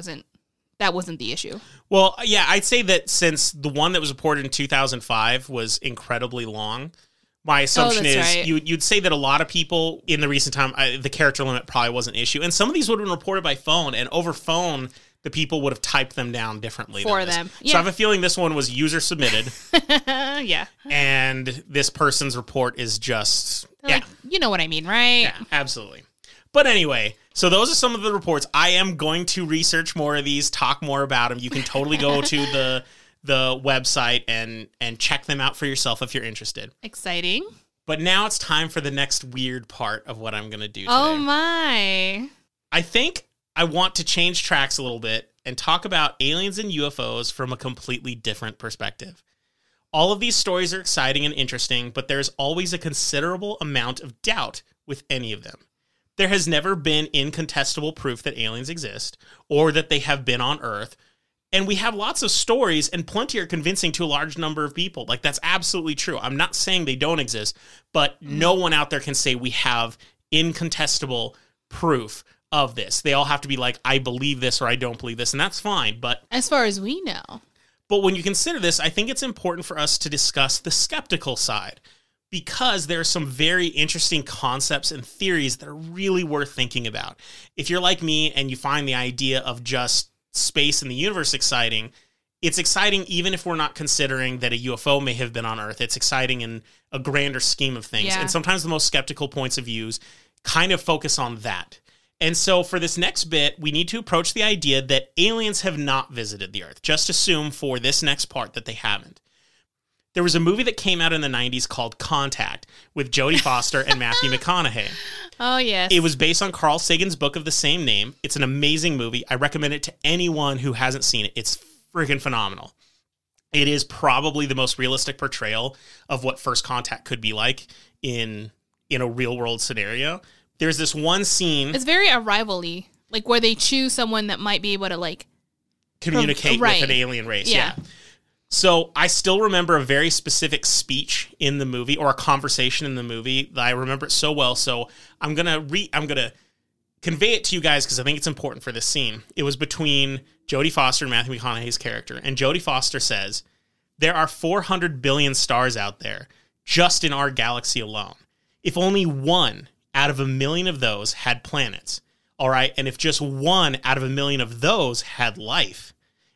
that wasn't the issue. Well, yeah, I'd say that since the one that was reported in 2005 was incredibly long, my assumption is right. You'd say that a lot of people in the recent time, the character limit probably wasn't an issue. And some of these would have been reported by phone, and over phone, the people would have typed them down differently for them. Yeah. So I have a feeling this one was user submitted. Yeah. And this person's report is just, like, you know what I mean, right? Yeah, absolutely. But anyway, so those are some of the reports. I am going to research more of these, talk more about them. You can totally go to the website and check them out for yourself if you're interested. Exciting. But now it's time for the next weird part of what I'm going to do today. Oh my. I think I want to change tracks a little bit and talk about aliens and UFOs from a completely different perspective. All of these stories are exciting and interesting, but there's always a considerable amount of doubt with any of them. There has never been incontestable proof that aliens exist or that they have been on Earth. And we have lots of stories, and plenty are convincing to a large number of people. Like, that's absolutely true. I'm not saying they don't exist, but no one out there can say we have incontestable proof of this. They all have to be like, I believe this or I don't believe this, and that's fine. But as far as we know. But when you consider this, I think it's important for us to discuss the skeptical side, because there are some very interesting concepts and theories that are really worth thinking about. If you're like me and you find the idea of just space and the universe exciting, it's exciting even if we're not considering that a UFO may have been on Earth. It's exciting in a grander scheme of things. Yeah. And sometimes the most skeptical points of views kind of focus on that. And so for this next bit, we need to approach the idea that aliens have not visited the Earth. Just assume for this next part that they haven't. There was a movie that came out in the 90s called Contact with Jodie Foster and Matthew McConaughey. Oh, yes. It was based on Carl Sagan's book of the same name. It's an amazing movie. I recommend it to anyone who hasn't seen it. It's freaking phenomenal. It is probably the most realistic portrayal of what first contact could be like in a real-world scenario. There's this one scene... It's very Arrival-y, like where they choose someone that might be able to, like... communicate with an alien race. Yeah. So I still remember a very specific speech in the movie, or a conversation in the movie. I remember it so well. So I'm gonna convey it to you guys because I think it's important for this scene. It was between Jodie Foster and Matthew McConaughey's character, and Jodie Foster says, "There are 400 billion stars out there just in our galaxy alone. If only 1 out of 1 million of those had planets, all right, and if just 1 out of 1 million of those had life."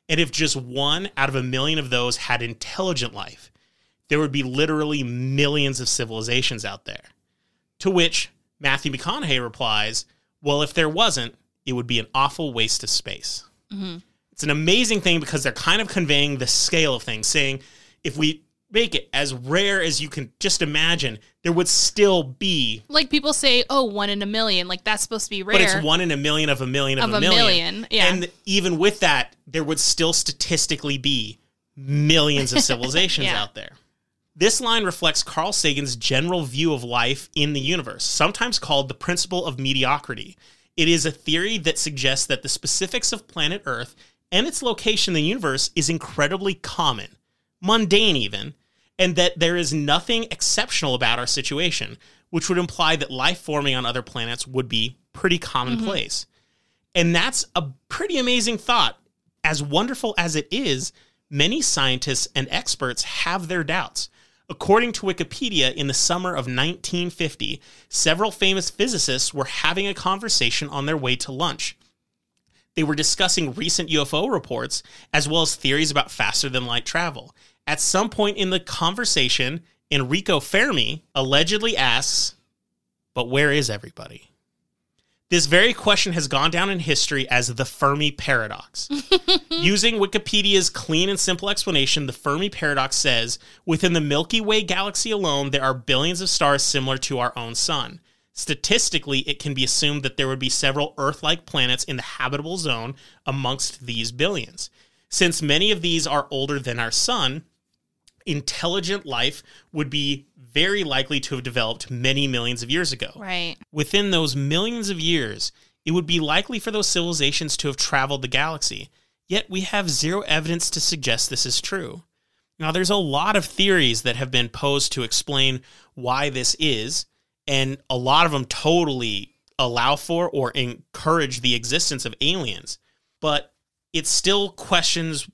And if just 1 out of 1 million of those had intelligent life, there would be literally millions of civilizations out there. To which Matthew McConaughey replies, well, if there wasn't, it would be an awful waste of space. Mm-hmm. It's an amazing thing because they're kind of conveying the scale of things, saying if we make it as rare as you can just imagine, there would still be... Like people say, 1 in a million, like that's supposed to be rare. But it's 1 in a million of a million of a million. Yeah. And even with that, there would still statistically be millions of civilizations out there. This line reflects Carl Sagan's general view of life in the universe, sometimes called the principle of mediocrity. It is a theory that suggests that the specifics of planet Earth and its location in the universe is incredibly common, mundane even, and that there is nothing exceptional about our situation, which would imply that life forming on other planets would be pretty commonplace. And that's a pretty amazing thought. As wonderful as it is, many scientists and experts have their doubts. According to Wikipedia, in the summer of 1950, several famous physicists were having a conversation on their way to lunch. They were discussing recent UFO reports, as well as theories about faster-than-light travel. At some point in the conversation, Enrico Fermi allegedly asks, "But where is everybody?" This very question has gone down in history as the Fermi paradox. Using Wikipedia's clean and simple explanation, the Fermi paradox says, within the Milky Way galaxy alone, there are billions of stars similar to our own sun. Statistically, it can be assumed that there would be several Earth-like planets in the habitable zone amongst these billions. Since many of these are older than our sun, intelligent life would be very likely to have developed many millions of years ago. Right. Within those millions of years, it would be likely for those civilizations to have traveled the galaxy. Yet we have zero evidence to suggest this is true. Now, there's a lot of theories that have been posed to explain why this is, and a lot of them totally allow for or encourage the existence of aliens. But it still questions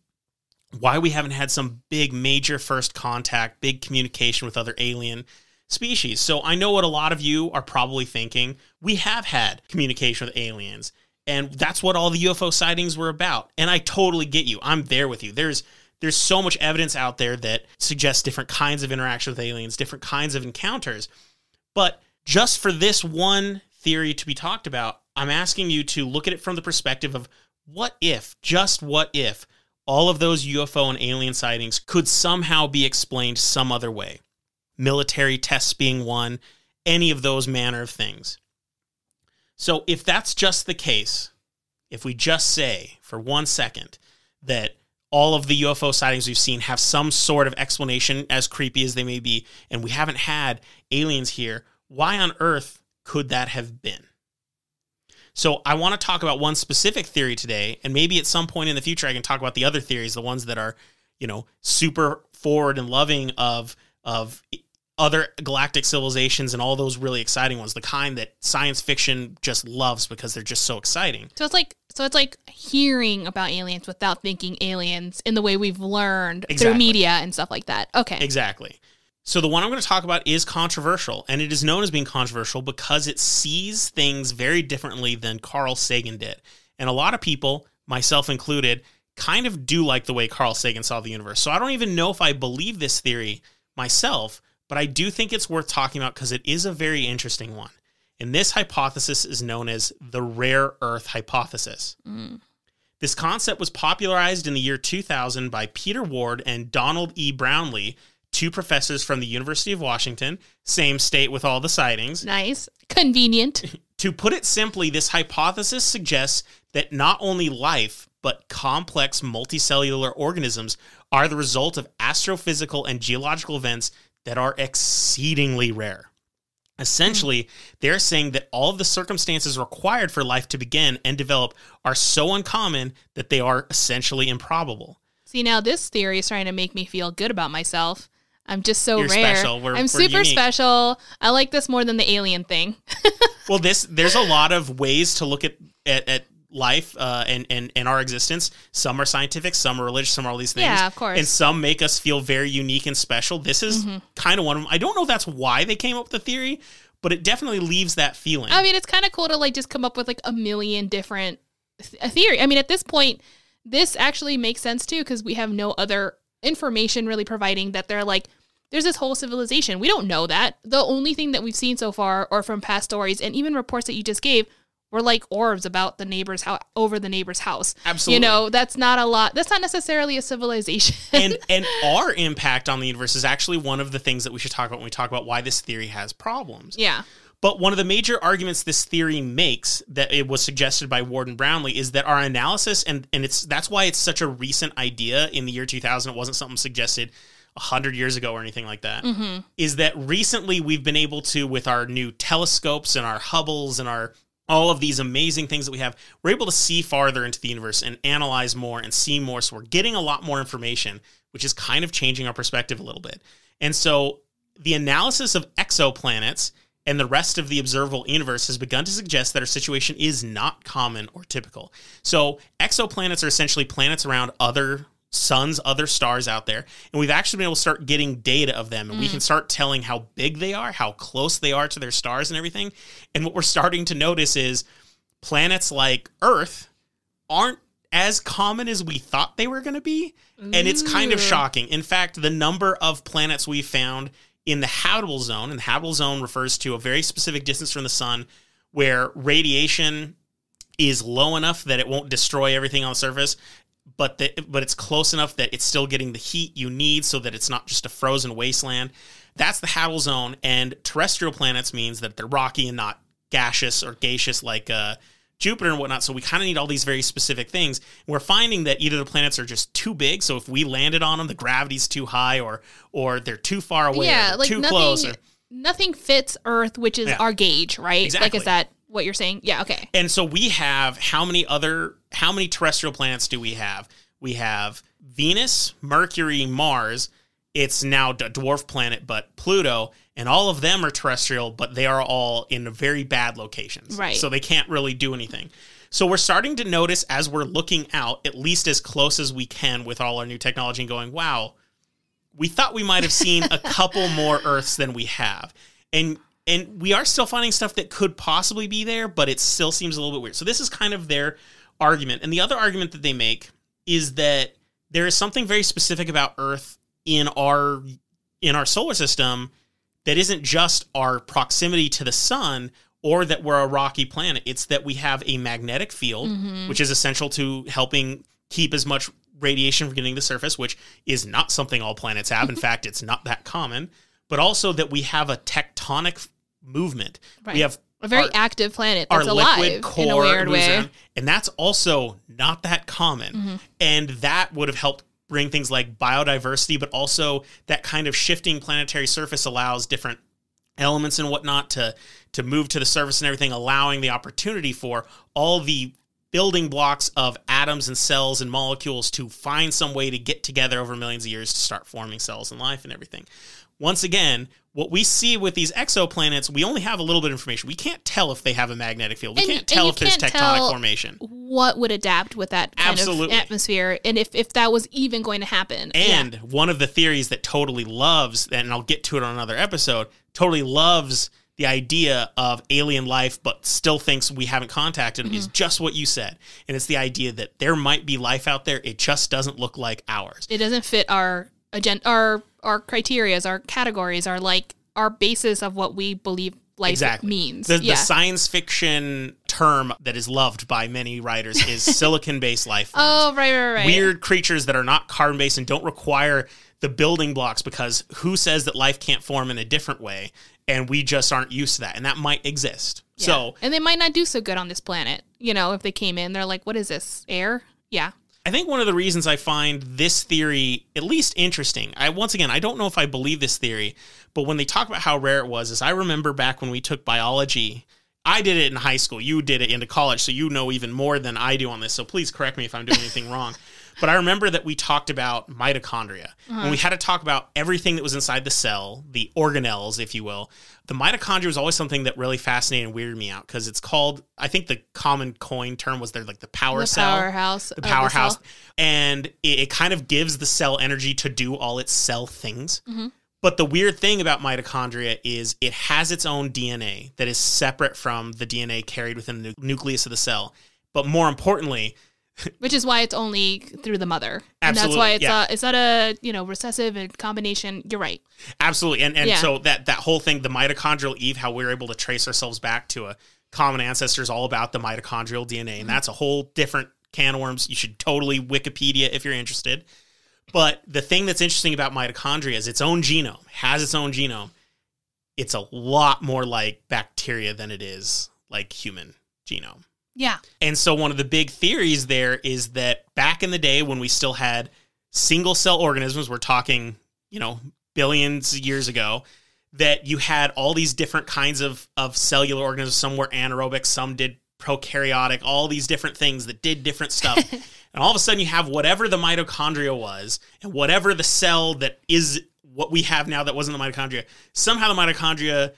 why we haven't had some big major first contact, big communication with other alien species. So I know what a lot of you are probably thinking. We have had communication with aliens, and that's what all the UFO sightings were about. And I totally get you. I'm there with you. There's so much evidence out there that suggests different kinds of interaction with aliens, different kinds of encounters. But just for this one theory to be talked about, I'm asking you to look at it from the perspective of what if, just what if, all of those UFO and alien sightings could somehow be explained some other way. Military tests being one, any of those manner of things. So if that's just the case, if we just say for 1 second that all of the UFO sightings we've seen have some sort of explanation, as creepy as they may be, and we haven't had aliens here, why on earth could that have been? So I want to talk about one specific theory today, and maybe at some point in the future I can talk about the other theories, the ones that are, super forward and loving of other galactic civilizations and all those really exciting ones, the kind that science fiction just loves because they're just so exciting. So it's like hearing about aliens without thinking aliens in the way we've learned through media and stuff like that. Okay. Exactly. So the one I'm going to talk about is controversial, and it is known as being controversial because it sees things very differently than Carl Sagan did. And a lot of people, myself included, kind of do like the way Carl Sagan saw the universe. So I don't even know if I believe this theory myself, but I do think it's worth talking about because it is a very interesting one. And this hypothesis is known as the rare earth hypothesis. This concept was popularized in the year 2000 by Peter Ward and Donald E. Brownlee, two professors from the University of Washington, same state with all the sightings. Nice. Convenient. To put it simply, this hypothesis suggests that not only life, but complex multicellular organisms are the result of astrophysical and geological events that are exceedingly rare. Essentially, they're saying that all of the circumstances required for life to begin and develop are so uncommon that they are essentially improbable. See, now this theory is trying to make me feel good about myself. I'm just so You're rare. Special. I'm super unique. Special. I like this more than the alien thing. Well, there's a lot of ways to look at life and our existence. Some are scientific, some are religious, some are all these things. Yeah, of course. And some make us feel very unique and special. This is kind of one of them. I don't know if that's why they came up with the theory, but it definitely leaves that feeling. I mean, it's kind of cool to just come up with a million different theory. I mean, at this point, this actually makes sense too because we have no other information really providing that they're there's this whole civilization. We don't know that. The only thing that we've seen so far or from past stories and even reports that you just gave were orbs about the neighbor's house over the neighbor's house. Absolutely. That's not a lot. That's not necessarily a civilization. and our impact on the universe is actually one of the things that we should talk about when we talk about why this theory has problems. Yeah. But one of the major arguments this theory makes that it was suggested by Ward and Brownlee is that our analysis, and that's why it's such a recent idea in the year 2000. It wasn't something suggested 100 years ago or anything like that, is that recently we've been able to, with our new telescopes and our Hubbles and all of these amazing things that we have, we're able to see farther into the universe and analyze more and see more. So we're getting a lot more information, which is kind of changing our perspective a little bit. And so the analysis of exoplanets and the rest of the observable universe has begun to suggest that our situation is not common or typical. So exoplanets are essentially planets around other suns, other stars out there, and we've actually been able to start getting data of them, and we can start telling how big they are, how close they are to their stars and everything. And what we're starting to notice is planets like Earth aren't as common as we thought they were going to be, and it's kind of shocking. In fact, the number of planets we found in the habitable zone, and the habitable zone refers to a very specific distance from the sun where radiation is low enough that it won't destroy everything on the surface, but it's close enough that it's still getting the heat you need so that it's not just a frozen wasteland. That's the habitable zone, and terrestrial planets means that they're rocky and not gaseous or gaseous like Jupiter and whatnot, so we kind of need all these very specific things. And we're finding that either the planets are just too big, so if we landed on them, the gravity's too high, or they're too far away, or like too close. Nothing fits Earth, which is our gauge, right? Exactly. Like, is that what you're saying? Yeah, okay. And so we have, how many terrestrial planets do we have? We have Venus, Mercury, Mars. It's now a dwarf planet, but Pluto, and all of them are terrestrial, but they are all in very bad locations. Right. So they can't really do anything. So we're starting to notice as we're looking out, at least as close as we can with all our new technology, and going, wow, we thought we might have seen a couple more Earths than we have. And we are still finding stuff that could possibly be there, but it still seems a little bit weird. So this is kind of their argument. And the other argument that they make is that there is something very specific about Earth in our solar system that isn't just our proximity to the sun or that we're a rocky planet. It's that we have a magnetic field, which is essential to helping keep as much radiation from getting to the surface, which is not something all planets have. In fact, it's not that common. But also that we have a tectonic movement. Right. We have a very active planet that's our alive liquid core in a weird way. around, and that's also not that common. And that would have helped bring things like biodiversity, but also that kind of shifting planetary surface allows different elements and whatnot to move to the surface and everything, allowing the opportunity for all the building blocks of atoms and cells and molecules to find some way to get together over millions of years to start forming cells and life and everything. Once again, what we see with these exoplanets, we only have a little bit of information. We can't tell if they have a magnetic field. We can't tell if there's tectonic formation. What would adapt with that kind of atmosphere, and if that was even going to happen. And one of the theories that totally loves, and I'll get to it on another episode, totally loves the idea of alien life but still thinks we haven't contacted them is just what you said. And it's the idea that there might be life out there. It just doesn't look like ours. It doesn't fit our agenda, our criterias, our categories, our basis of what we believe life means. The science fiction term that is loved by many writers is silicon-based life forms. Oh, right. Weird creatures that are not carbon-based and don't require the building blocks, because who says that life can't form in a different way? And we just aren't used to that. And that might exist. Yeah. And they might not do so good on this planet. You know, if they came in, they're like, what is this? Air? Yeah. I think one of the reasons I find this theory at least interesting, I don't know if I believe this theory, but when they talk about how rare it was, is I remember back when we took biology, I did it in high school, you did it into college, so you know even more than I do on this, so please correct me if I'm doing anything wrong. But I remember that we talked about mitochondria, and we had to talk about everything that was inside the cell, the organelles, if you will. The mitochondria was always something that really fascinated and weirded me out, because it's called, I think the common coin term was like the power cell. The powerhouse. And it kind of gives the cell energy to do all its cell things. But the weird thing about mitochondria is it has its own DNA that is separate from the DNA carried within the nucleus of the cell. But more importantly, which is why it's only through the mother. Absolutely. And that's why it's not a, recessive and combination. You're right. Absolutely. And so that whole thing, the mitochondrial Eve, how we're able to trace ourselves back to a common ancestor is all about the mitochondrial DNA. And that's a whole different can of worms. You should totally Wikipedia if you're interested. But the thing that's interesting about mitochondria is its own genome, has its own genome. It's a lot more like bacteria than it is like human genome. Yeah. And so one of the big theories there is that back in the day when we still had single cell organisms, we're talking, billions of years ago, that you had all these different kinds of cellular organisms. Some were anaerobic, some did prokaryotic, all these different things that did different stuff. And all of a sudden you have whatever the mitochondria was, and whatever the cell that is what we have now that wasn't the mitochondria, somehow the mitochondria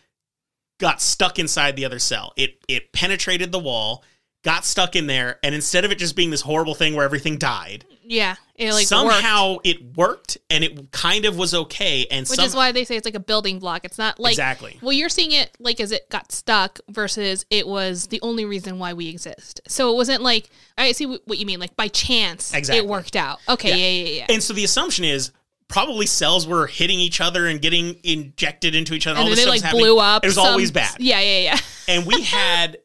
got stuck inside the other cell. It penetrated the wall, got stuck in there, and instead of it just being this horrible thing where everything died, it somehow worked. It worked, and it kind of was okay. And which is why they say it's like a building block. It's not like exactly. Well, you're seeing it like as it got stuck versus it was the only reason why we exist. So it wasn't like, I see what you mean, like by chance it worked out. Okay, yeah. And so the assumption is probably cells were hitting each other and getting injected into each other. And all then this they stuff's blew up. It was always bad. Yeah. And we had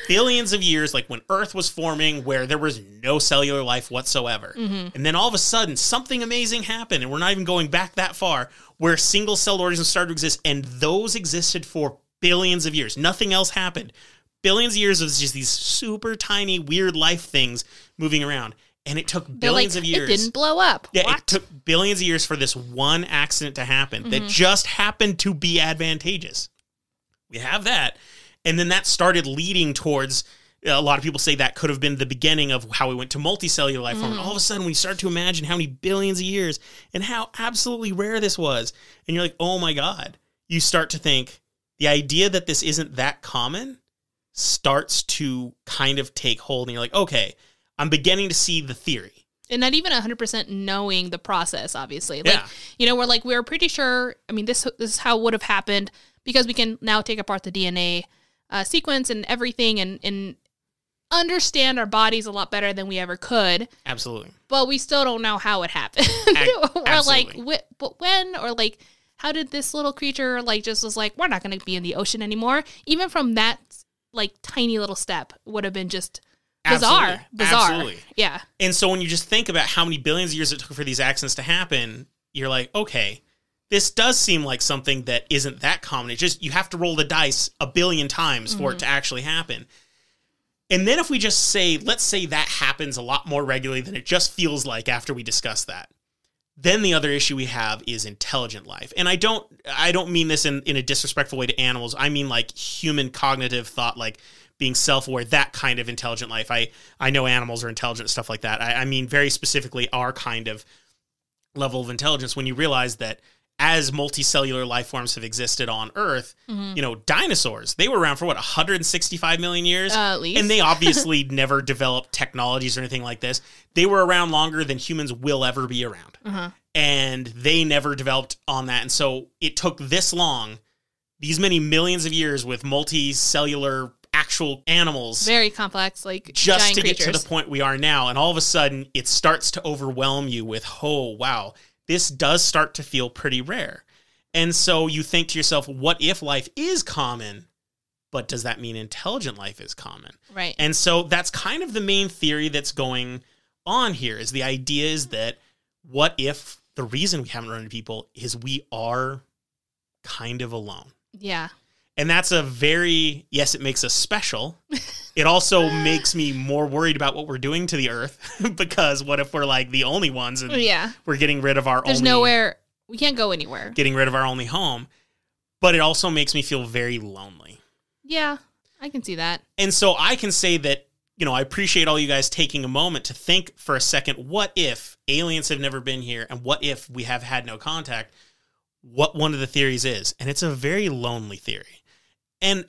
billions of years, like when Earth was forming, where there was no cellular life whatsoever. Mm-hmm. And then all of a sudden, something amazing happened, and we're not even going back that far, where single-celled organisms started to exist, and those existed for billions of years. Nothing else happened. Billions of years of just these super tiny, weird life things moving around. And it took billions of years. It didn't blow up. Yeah, What? It took billions of years for this one accident to happen that just happened to be advantageous. We have that. And then that started leading towards, a lot of people say that could have been the beginning of how we went to multicellular life form. And all of a sudden, we start to imagine how many billions of years and how absolutely rare this was. And you're like, oh my God. You start to think the idea that this isn't that common starts to kind of take hold. And you're like, okay, I'm beginning to see the theory. And not even 100% knowing the process, obviously. Like, we're like, we're pretty sure, this is how it would have happened because we can now take apart the DNA sequence and everything and understand our bodies a lot better than we ever could. Absolutely. But we still don't know how it happened. Or like, but when, or like, how did this little creature just was like, we're not going to be in the ocean anymore. Even from that tiny little step would have been just bizarre. Absolutely. Yeah. And so when you just think about how many billions of years it took for these accidents to happen, you're like, okay, this does seem like something that isn't that common. It's just, you have to roll the dice a billion times for it to actually happen. And then if we just say, let's say that happens a lot more regularly than it just feels like after we discuss that, then the other issue we have is intelligent life. And I don't mean this in a disrespectful way to animals. I mean like human cognitive thought, like being self-aware, that kind of intelligent life. I know animals are intelligent, stuff like that. I mean very specifically our kind of level of intelligence when you realize that as multicellular life forms have existed on Earth, dinosaurs, they were around for 165 million years? At least. And they obviously never developed technologies or anything like this. They were around longer than humans will ever be around. And they never developed on that. And so it took this long, these many millions of years with multicellular actual animals. Very complex, just giant to creatures. get to the point we are now. And all of a sudden, it starts to overwhelm you with, oh, wow, this does start to feel pretty rare. And so you think to yourself, what if life is common, but does that mean intelligent life is common? Right. And so that's kind of the main theory that's going on here, is the idea is that what if the reason we haven't run into people is we are kind of alone? Yeah. And that's a very, yes, it makes us special. It also makes me more worried about what we're doing to the Earth, because what if we're the only ones and we're getting rid of our There's nowhere, we can't go anywhere. Getting rid of our only home. But it also makes me feel very lonely. Yeah, I can see that. And so I can say that, I appreciate all you guys taking a moment to think for a second, what if aliens have never been here, and what if we have had no contact, what one of the theories is. And it's a very lonely theory. And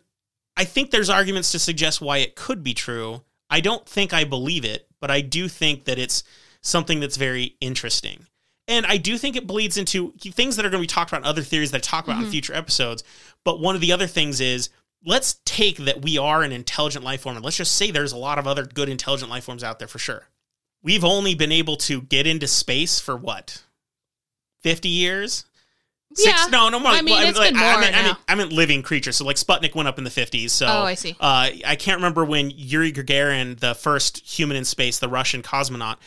I think there's arguments to suggest why it could be true. I don't think I believe it, but I do think that it's something that's very interesting. And I do think it bleeds into things that are going to be talked about in other theories that I talk about in future episodes. But one of the other things is, let's take that we are an intelligent life form, and let's just say there's a lot of other good intelligent life forms out there for sure. We've only been able to get into space for 50 years? No, more. I mean, it's been more now. I meant living creatures. So Sputnik went up in the 50s. So I see. I can't remember when Yuri Gagarin, the first human in space, the Russian cosmonaut,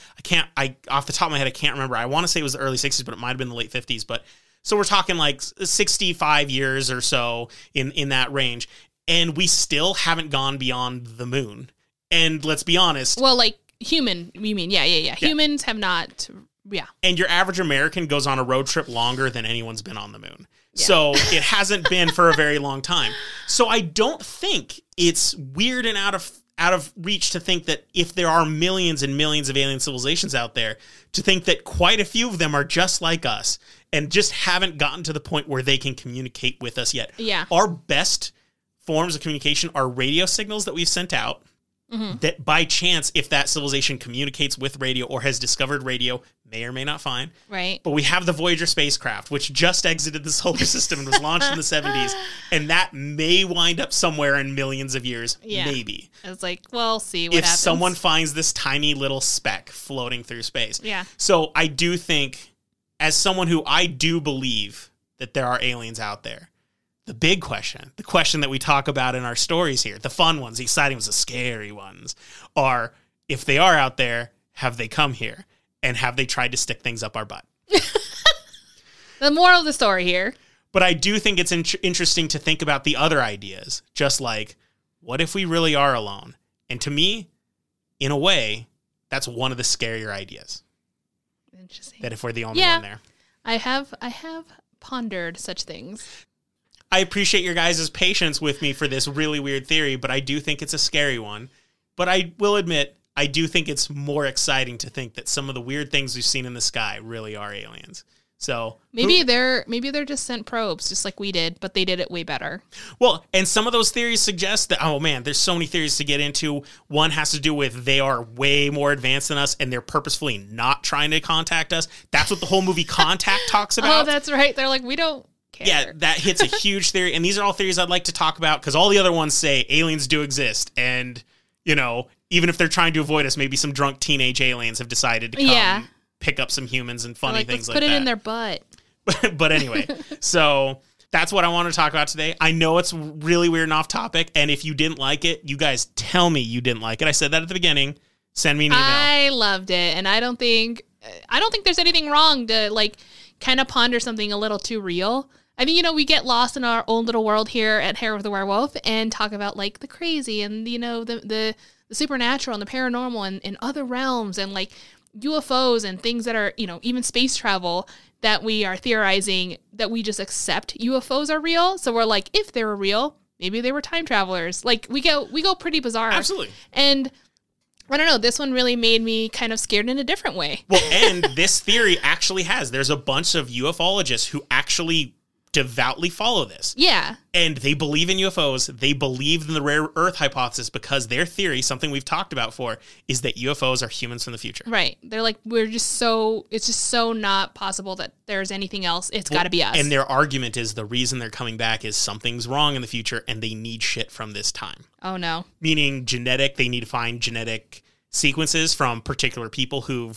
off the top of my head, I can't remember. I want to say it was the early 60s, but it might have been the late 50s. But so we're talking 65 years or so in that range. And we still haven't gone beyond the moon. And let's be honest. Well, human, you mean? Yeah. Humans have not Yeah. And your average American goes on a road trip longer than anyone's been on the moon. Yeah. So it hasn't been for a very long time. So I don't think it's weird and out of reach to think that if there are millions and millions of alien civilizations out there, to think that quite a few of them are just like us and just haven't gotten to the point where they can communicate with us yet. Yeah. Our best forms of communication are radio signals that we've sent out. Mm-hmm. That by chance, if that civilization communicates with radio or has discovered radio, may or may not find. Right. But we have the Voyager spacecraft, which just exited the solar system and was launched in the 70s. And that may wind up somewhere in millions of years. Yeah. Maybe. It's like, well, see what happens. If someone finds this tiny little speck floating through space. Yeah. So I do think, as someone who I do believe that there are aliens out there, the big question, the question that we talk about in our stories here, the fun ones, the exciting ones, the scary ones, are, if they are out there, have they come here? And have they tried to stick things up our butt? The moral of the story here. But I do think it's interesting to think about the other ideas, just like, what if we really are alone? And to me, in a way, that's one of the scarier ideas. Interesting. That if we're the only one there. I have pondered such things. I appreciate your guys' patience with me for this really weird theory, but I do think it's a scary one. But I will admit, I do think it's more exciting to think that some of the weird things we've seen in the sky really are aliens. So maybe they're just sent probes, just like we did, but they did it way better. Well, and some of those theories suggest that, oh man, there's so many theories to get into. One has to do with they are way more advanced than us, and they're purposefully not trying to contact us. That's what the whole movie Contact talks about. Oh, that's right. They're like, we don't care. Yeah, that hits a huge theory, and these are all theories I'd like to talk about, because all the other ones say aliens do exist, and, you know, even if they're trying to avoid us, maybe some drunk teenage aliens have decided to come pick up some humans and funny things like that. Let's put it in their butt. But anyway, so that's what I want to talk about today. I know it's really weird and off topic, and if you didn't like it, you guys tell me you didn't like it. I said that at the beginning. Send me an email. I loved it, and I don't think there's anything wrong to, like, kind of ponder something a little too real. I mean, you know, we get lost in our own little world here at Hair of the Werewolf and talk about, like, the crazy and, you know, the supernatural and the paranormal and other realms and, like, UFOs and things that are, you know, even space travel that we are theorizing that we just accept UFOs are real. So we're like, if they were real, maybe they were time travelers. Like, we go pretty bizarre. Absolutely. And I don't know, this one really made me kind of scared in a different way. Well, and this theory actually there's a bunch of ufologists who actually devoutly follow this. Yeah. And they believe in UFOs. They believe in the rare earth hypothesis because their theory, something we've talked about before, is that UFOs are humans from the future. Right. They're like, it's just so not possible that there's anything else. It's got to be us. And their argument is the reason they're coming back is something's wrong in the future and they need shit from this time. Oh, no. Meaning they need to find genetic sequences from particular people who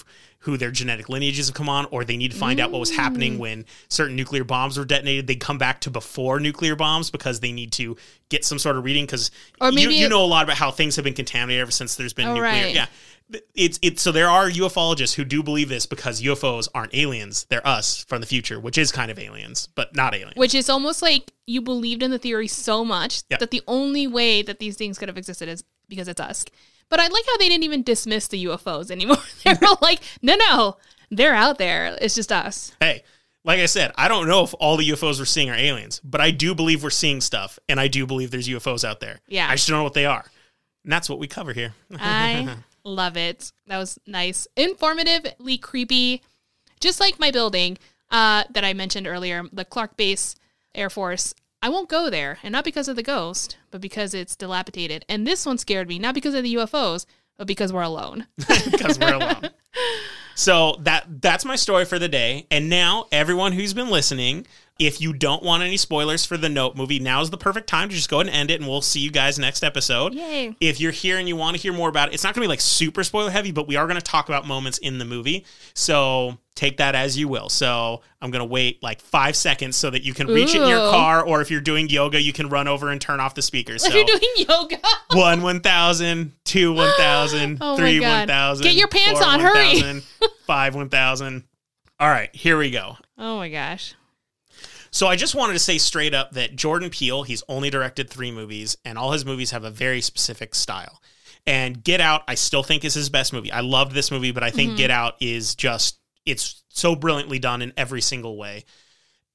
their genetic lineages have come on, or they need to find out what was happening when certain nuclear bombs were detonated. They come back to before nuclear bombs because they need to get some sort of reading, because you know a lot about how things have been contaminated ever since there's been nuclear. Right. Yeah. So there are ufologists who do believe this because UFOs aren't aliens. They're us from the future, which is kind of aliens, but not aliens. Which is almost like you believed in the theory so much that the only way that these things could have existed is because it's us. But I like how they didn't even dismiss the UFOs anymore. They were like, no, they're out there. It's just us. Hey, like I said, I don't know if all the UFOs we're seeing are aliens, but I do believe we're seeing stuff, and I do believe there's UFOs out there. Yeah. I just don't know what they are. And that's what we cover here. I love it. That was nice. Informatively creepy. Just like my building that I mentioned earlier, the Clark Base Air Force. I won't go there, and not because of the ghost, but because it's dilapidated. And this one scared me, not because of the UFOs, but because we're alone. Because we're alone. So that's my story for the day. And now, everyone who's been listening, if you don't want any spoilers for the Nope movie, now's the perfect time to just go ahead and end it, and we'll see you guys next episode. Yay. If you're here and you want to hear more about it, it's not going to be like super spoiler heavy, but we are going to talk about moments in the movie. So take that as you will. So I'm going to wait like 5 seconds so that you can reach it in your car, or if you're doing yoga, you can run over and turn off the speakers. So if you're doing yoga. 1, 1,000, 2, 1,000, oh 3, 1,000. Get your pants 4, on, 1,000, hurry. 5, 1,000. All right, here we go. Oh my gosh. So I just wanted to say straight up that Jordan Peele, he's only directed 3 movies, and all his movies have a very specific style. And Get Out, I still think is his best movie. I loved this movie, but I think Get Out is just It's so brilliantly done in every single way.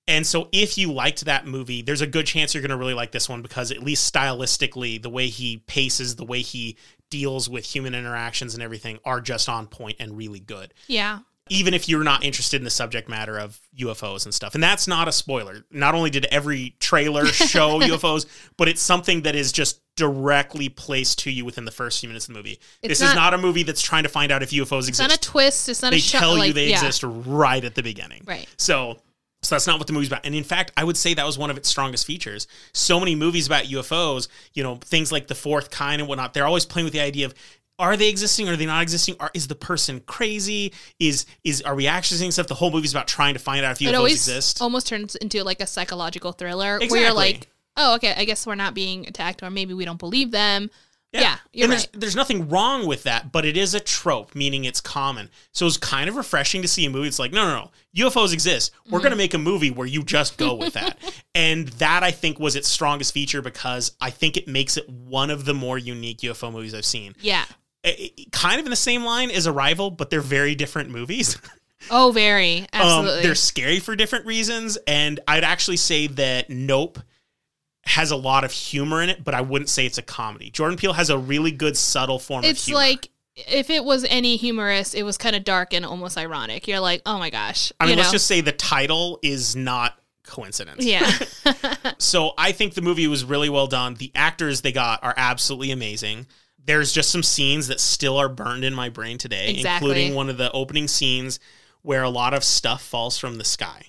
And so if you liked that movie, there's a good chance you're going to really like this one, because at least stylistically, the way he paces, the way he deals with human interactions and everything are just on point and really good. Yeah. Even if you're not interested in the subject matter of UFOs and stuff. And that's not a spoiler. Not only did every trailer show UFOs, but it's something that is just directly placed to you within the first few minutes of the movie. This is not a movie that's trying to find out if UFOs exist. It's not a twist. It's not a show. They tell you they exist right at the beginning. Right. So that's not what the movie's about. And in fact, I would say that was one of its strongest features. So many movies about UFOs, things like The Fourth Kind and whatnot, they're always playing with the idea of, are they existing? Are they not existing? Is the person crazy? Are we actually seeing stuff? The whole movie's about trying to find out if UFOs exist. Almost turns into like a psychological thriller exactly. where you're like, oh, okay, I guess we're not being attacked, or maybe we don't believe them. Yeah, you're right. There's nothing wrong with that, but it is a trope, meaning it's common. So it's kind of refreshing to see a movie. It's like, no. UFOs exist. We're going to make a movie where you just go with that. And that, I think, was its strongest feature, because I think it makes it one of the more unique UFO movies I've seen. Yeah. Kind of in the same line as Arrival, but they're very different movies. Oh, very. Absolutely. They're scary for different reasons. And I'd actually say that Nope has a lot of humor in it, but I wouldn't say it's a comedy. Jordan Peele has a really good subtle form of humor. It's like, if it was any humorous, it was kind of dark and almost ironic. You're like, oh my gosh. I mean, let's just say the title is not coincidence. Yeah. So I think the movie was really well done. The actors they got are absolutely amazing. There's just some scenes that still are burned in my brain today, including one of the opening scenes where a lot of stuff falls from the sky.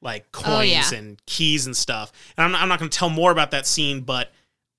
Like coins and keys and stuff. And I'm not going to tell more about that scene, but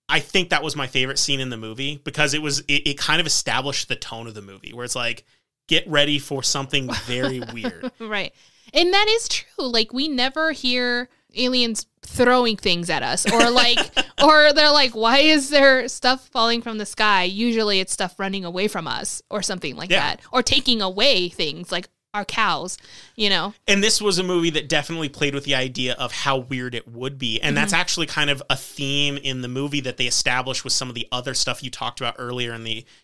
I think that was my favorite scene in the movie, because it kind of established the tone of the movie, where it's like, get ready for something very weird. Right. And that is true. Like, we never hear aliens throwing things at us, or like, or they're like, why is there stuff falling from the sky? Usually it's stuff running away from us or something like that, or taking away things like our cows, And this was a movie that definitely played with the idea of how weird it would be. And that's actually kind of a theme in the movie that they established with some of the other stuff you talked about earlier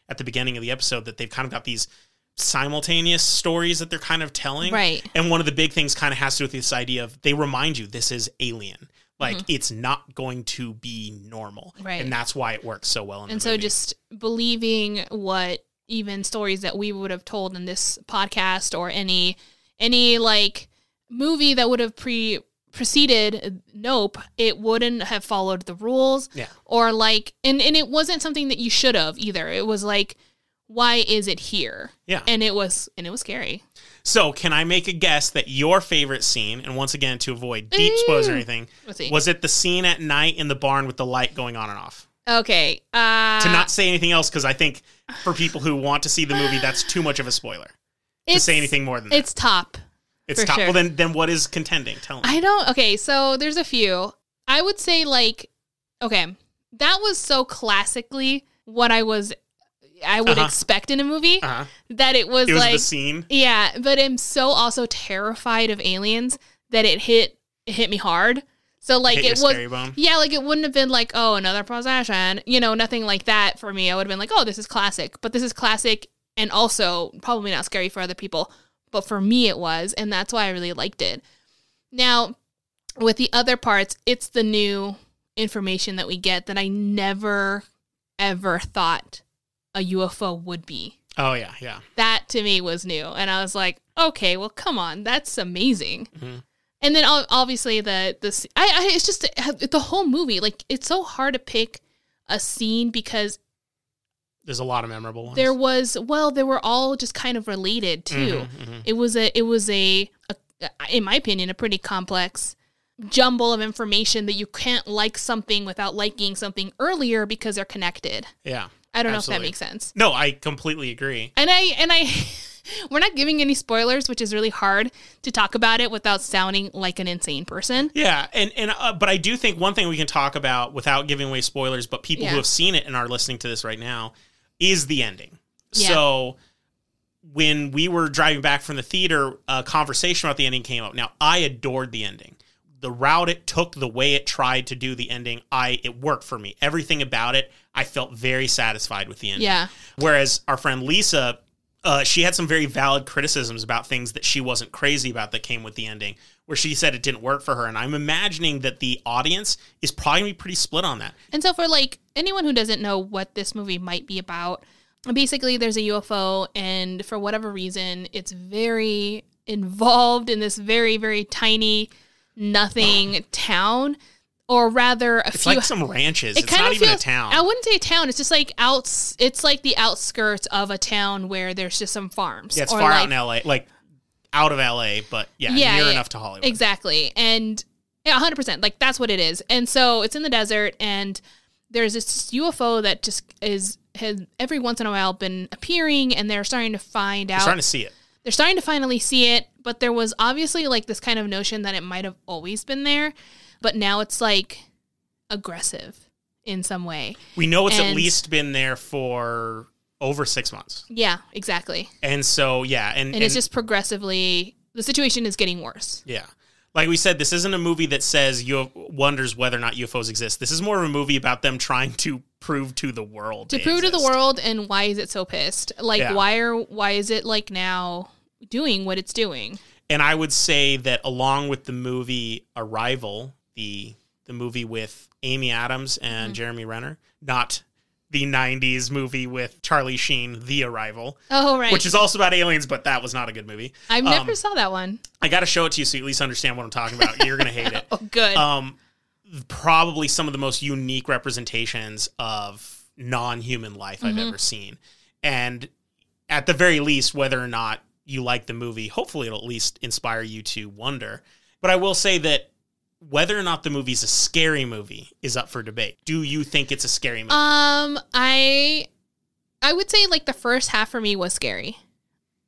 at the beginning of the episode, that they've kind of got these simultaneous stories that they're kind of telling. Right. And one of the big things kind of has to do with this idea of, they remind you this is alien. Like, it's not going to be normal. Right. And that's why it works so well in the movie. And so just believing what even stories that we would have told in this podcast, or any like movie that would have preceded Nope, it wouldn't have followed the rules. Yeah. Or like, and it wasn't something that you should have either. It was like, why is it here? Yeah. And it was scary. So can I make a guess that your favorite scene, and once again, to avoid deep spoilers or anything, was it the scene at night in the barn with the light going on and off? Okay. To not say anything else, because I think for people who want to see the movie, that's too much of a spoiler to say anything more than that. It's top. It's top. Sure. Well, then what is contending? Tell me. Okay, so there's a few. I would say, like, okay, that was so classically what I would expect in a movie, that it was like the scene. Yeah, but I'm so also terrified of aliens that it hit me hard. So like it was, like it wouldn't have been like, oh, another possession, nothing like that for me. I would have been like, oh, this is classic, but this is classic, and also probably not scary for other people, but for me it was, and that's why I really liked it. Now, with the other parts, it's the new information that we get that I never ever thought a UFO would be. Oh yeah, yeah. That to me was new, and I was like, okay, well, come on, that's amazing. And then obviously it's just the whole movie. Like, it's so hard to pick a scene because there's a lot of memorable ones. They were all just kind of related too. It was a in my opinion, a pretty complex jumble of information that you can't like something without liking something earlier because they're connected. Yeah. I don't know if that makes sense. No, I completely agree. And I we're not giving any spoilers, which is really hard to talk about it without sounding like an insane person. Yeah, but I do think one thing we can talk about without giving away spoilers, but people who have seen it and are listening to this right now, is the ending. Yeah. So when we were driving back from the theater, a conversation about the ending came up. Now, I adored the ending. The route it took, the way it tried to do the ending, it worked for me. Everything about it, I felt very satisfied with the ending. Yeah. Whereas our friend Lisa she had some very valid criticisms about things that she wasn't crazy about that came with the ending, where she said it didn't work for her. And I'm imagining that the audience is probably going to be pretty split on that. And so for like anyone who doesn't know what this movie might be about, basically there's a UFO, and for whatever reason, it's very involved in this very, very tiny, nothing town. Or rather, it's like some ranches. It's not even a town. I wouldn't say a town. It's just like it's like the outskirts of a town where there's just some farms. Yeah, it's far out in LA, like out of LA, but near enough to Hollywood. Exactly. And 100%. Like that's what it is. And so it's in the desert, and there's this UFO that just has every once in a while been appearing, and they're starting to find out. They're starting to see it. They're starting to finally see it, but there was obviously like this kind of notion that it might have always been there. But now it's like aggressive in some way. We know it's at least been there for over 6 months. Yeah, exactly. And so, and it's just progressively, the situation is getting worse. Yeah. Like we said, this isn't a movie that says wonders whether or not UFOs exist. This is more of a movie about them trying to prove to the world. To prove to the world, and why is it so pissed? Like, why is it like now doing what it's doing? And I would say that along with the movie Arrival, the movie with Amy Adams and Jeremy Renner, not the 90s movie with Charlie Sheen, The Arrival. Oh, right. Which is also about aliens, but that was not a good movie. I never saw that one. I got to show it to you so you at least understand what I'm talking about. You're going to hate it. Oh, good. Probably some of the most unique representations of non-human life I've ever seen. And at the very least, whether or not you like the movie, hopefully it'll at least inspire you to wonder. But I will say that whether or not the movie's a scary movie is up for debate. Do you think it's a scary movie? I would say like the first half for me was scary,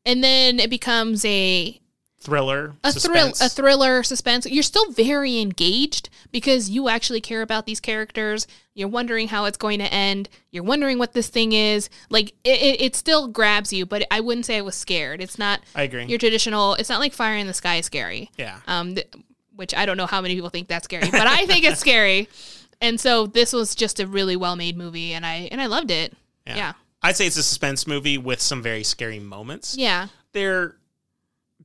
and then it becomes a thriller, suspense. You're still very engaged because you actually care about these characters. You're wondering how it's going to end. You're wondering what this thing is. Like it still grabs you, but I wouldn't say I was scared. It's not. I agree. Your traditional. It's not like Fire in the Sky scary. Yeah. Which I don't know how many people think that's scary, but I think it's scary. And so this was just a really well-made movie, and I loved it. Yeah. I'd say it's a suspense movie with some very scary moments. Yeah. They're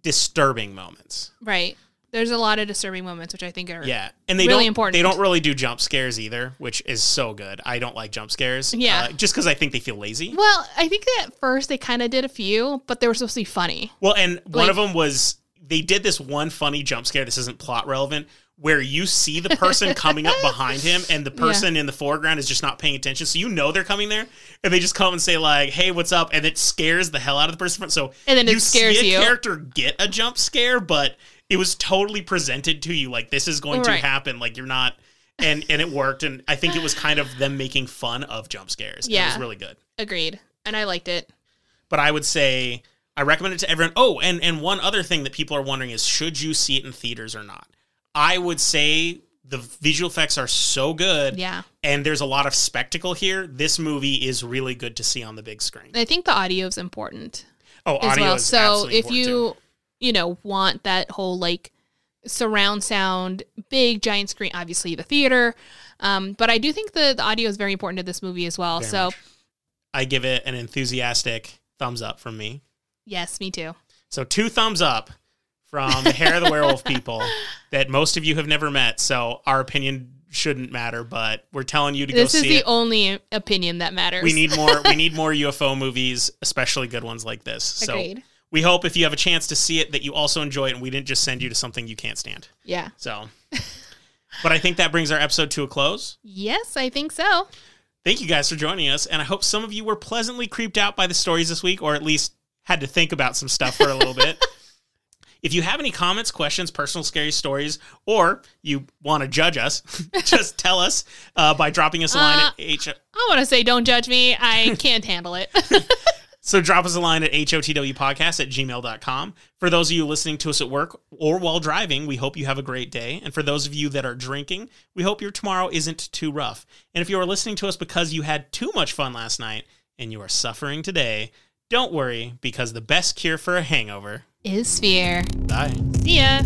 disturbing moments. Right. There's a lot of disturbing moments, which I think are and really important. They don't really do jump scares either, which is so good. I don't like jump scares. Yeah. Just because I think they feel lazy. Well, I think that at first they kind of did a few, but they were supposed to be funny. Well, and one of them was... They did this one funny jump scare. This isn't plot relevant, where you see the person coming up behind him, and the person in the foreground is just not paying attention. So you know they're coming there, and they just come and say like, "Hey, what's up?" And it scares the hell out of the person. So and then it scares see a character get a jump scare, but it was totally presented to you like this is going to happen. Like you're not, and it worked. And I think it was kind of them making fun of jump scares. Yeah, it was really good. Agreed, and I liked it. But I would say, I recommend it to everyone. Oh, and one other thing that people are wondering is, should you see it in theaters or not? I would say the visual effects are so good. Yeah. And there's a lot of spectacle here. This movie is really good to see on the big screen. I think the audio is important. Oh, audio is absolutely important. So if you want that whole like surround sound, big giant screen, obviously the theater. But I do think the audio is very important to this movie as well. Very much. I give it an enthusiastic thumbs up from me. Yes, me too. So 2 thumbs up from the Hair of the Werewolf people that most of you have never met. So our opinion shouldn't matter, but we're telling you to go see it. This is the only opinion that matters. We need more. We need more UFO movies, especially good ones like this. Agreed. So we hope if you have a chance to see it that you also enjoy it, and we didn't just send you to something you can't stand. Yeah. So, but I think that brings our episode to a close. Yes, I think so. Thank you guys for joining us, and I hope some of you were pleasantly creeped out by the stories this week, or at least had to think about some stuff for a little bit. If you have any comments, questions, personal scary stories, or you want to judge us, just tell us by dropping us a line at I want to say don't judge me. I can't handle it. So drop us a line at hotwpodcast@gmail.com. For those of you listening to us at work or while driving, we hope you have a great day. And for those of you that are drinking, we hope your tomorrow isn't too rough. And if you are listening to us because you had too much fun last night and you are suffering today, don't worry, because the best cure for a hangover is fear. Bye. See ya.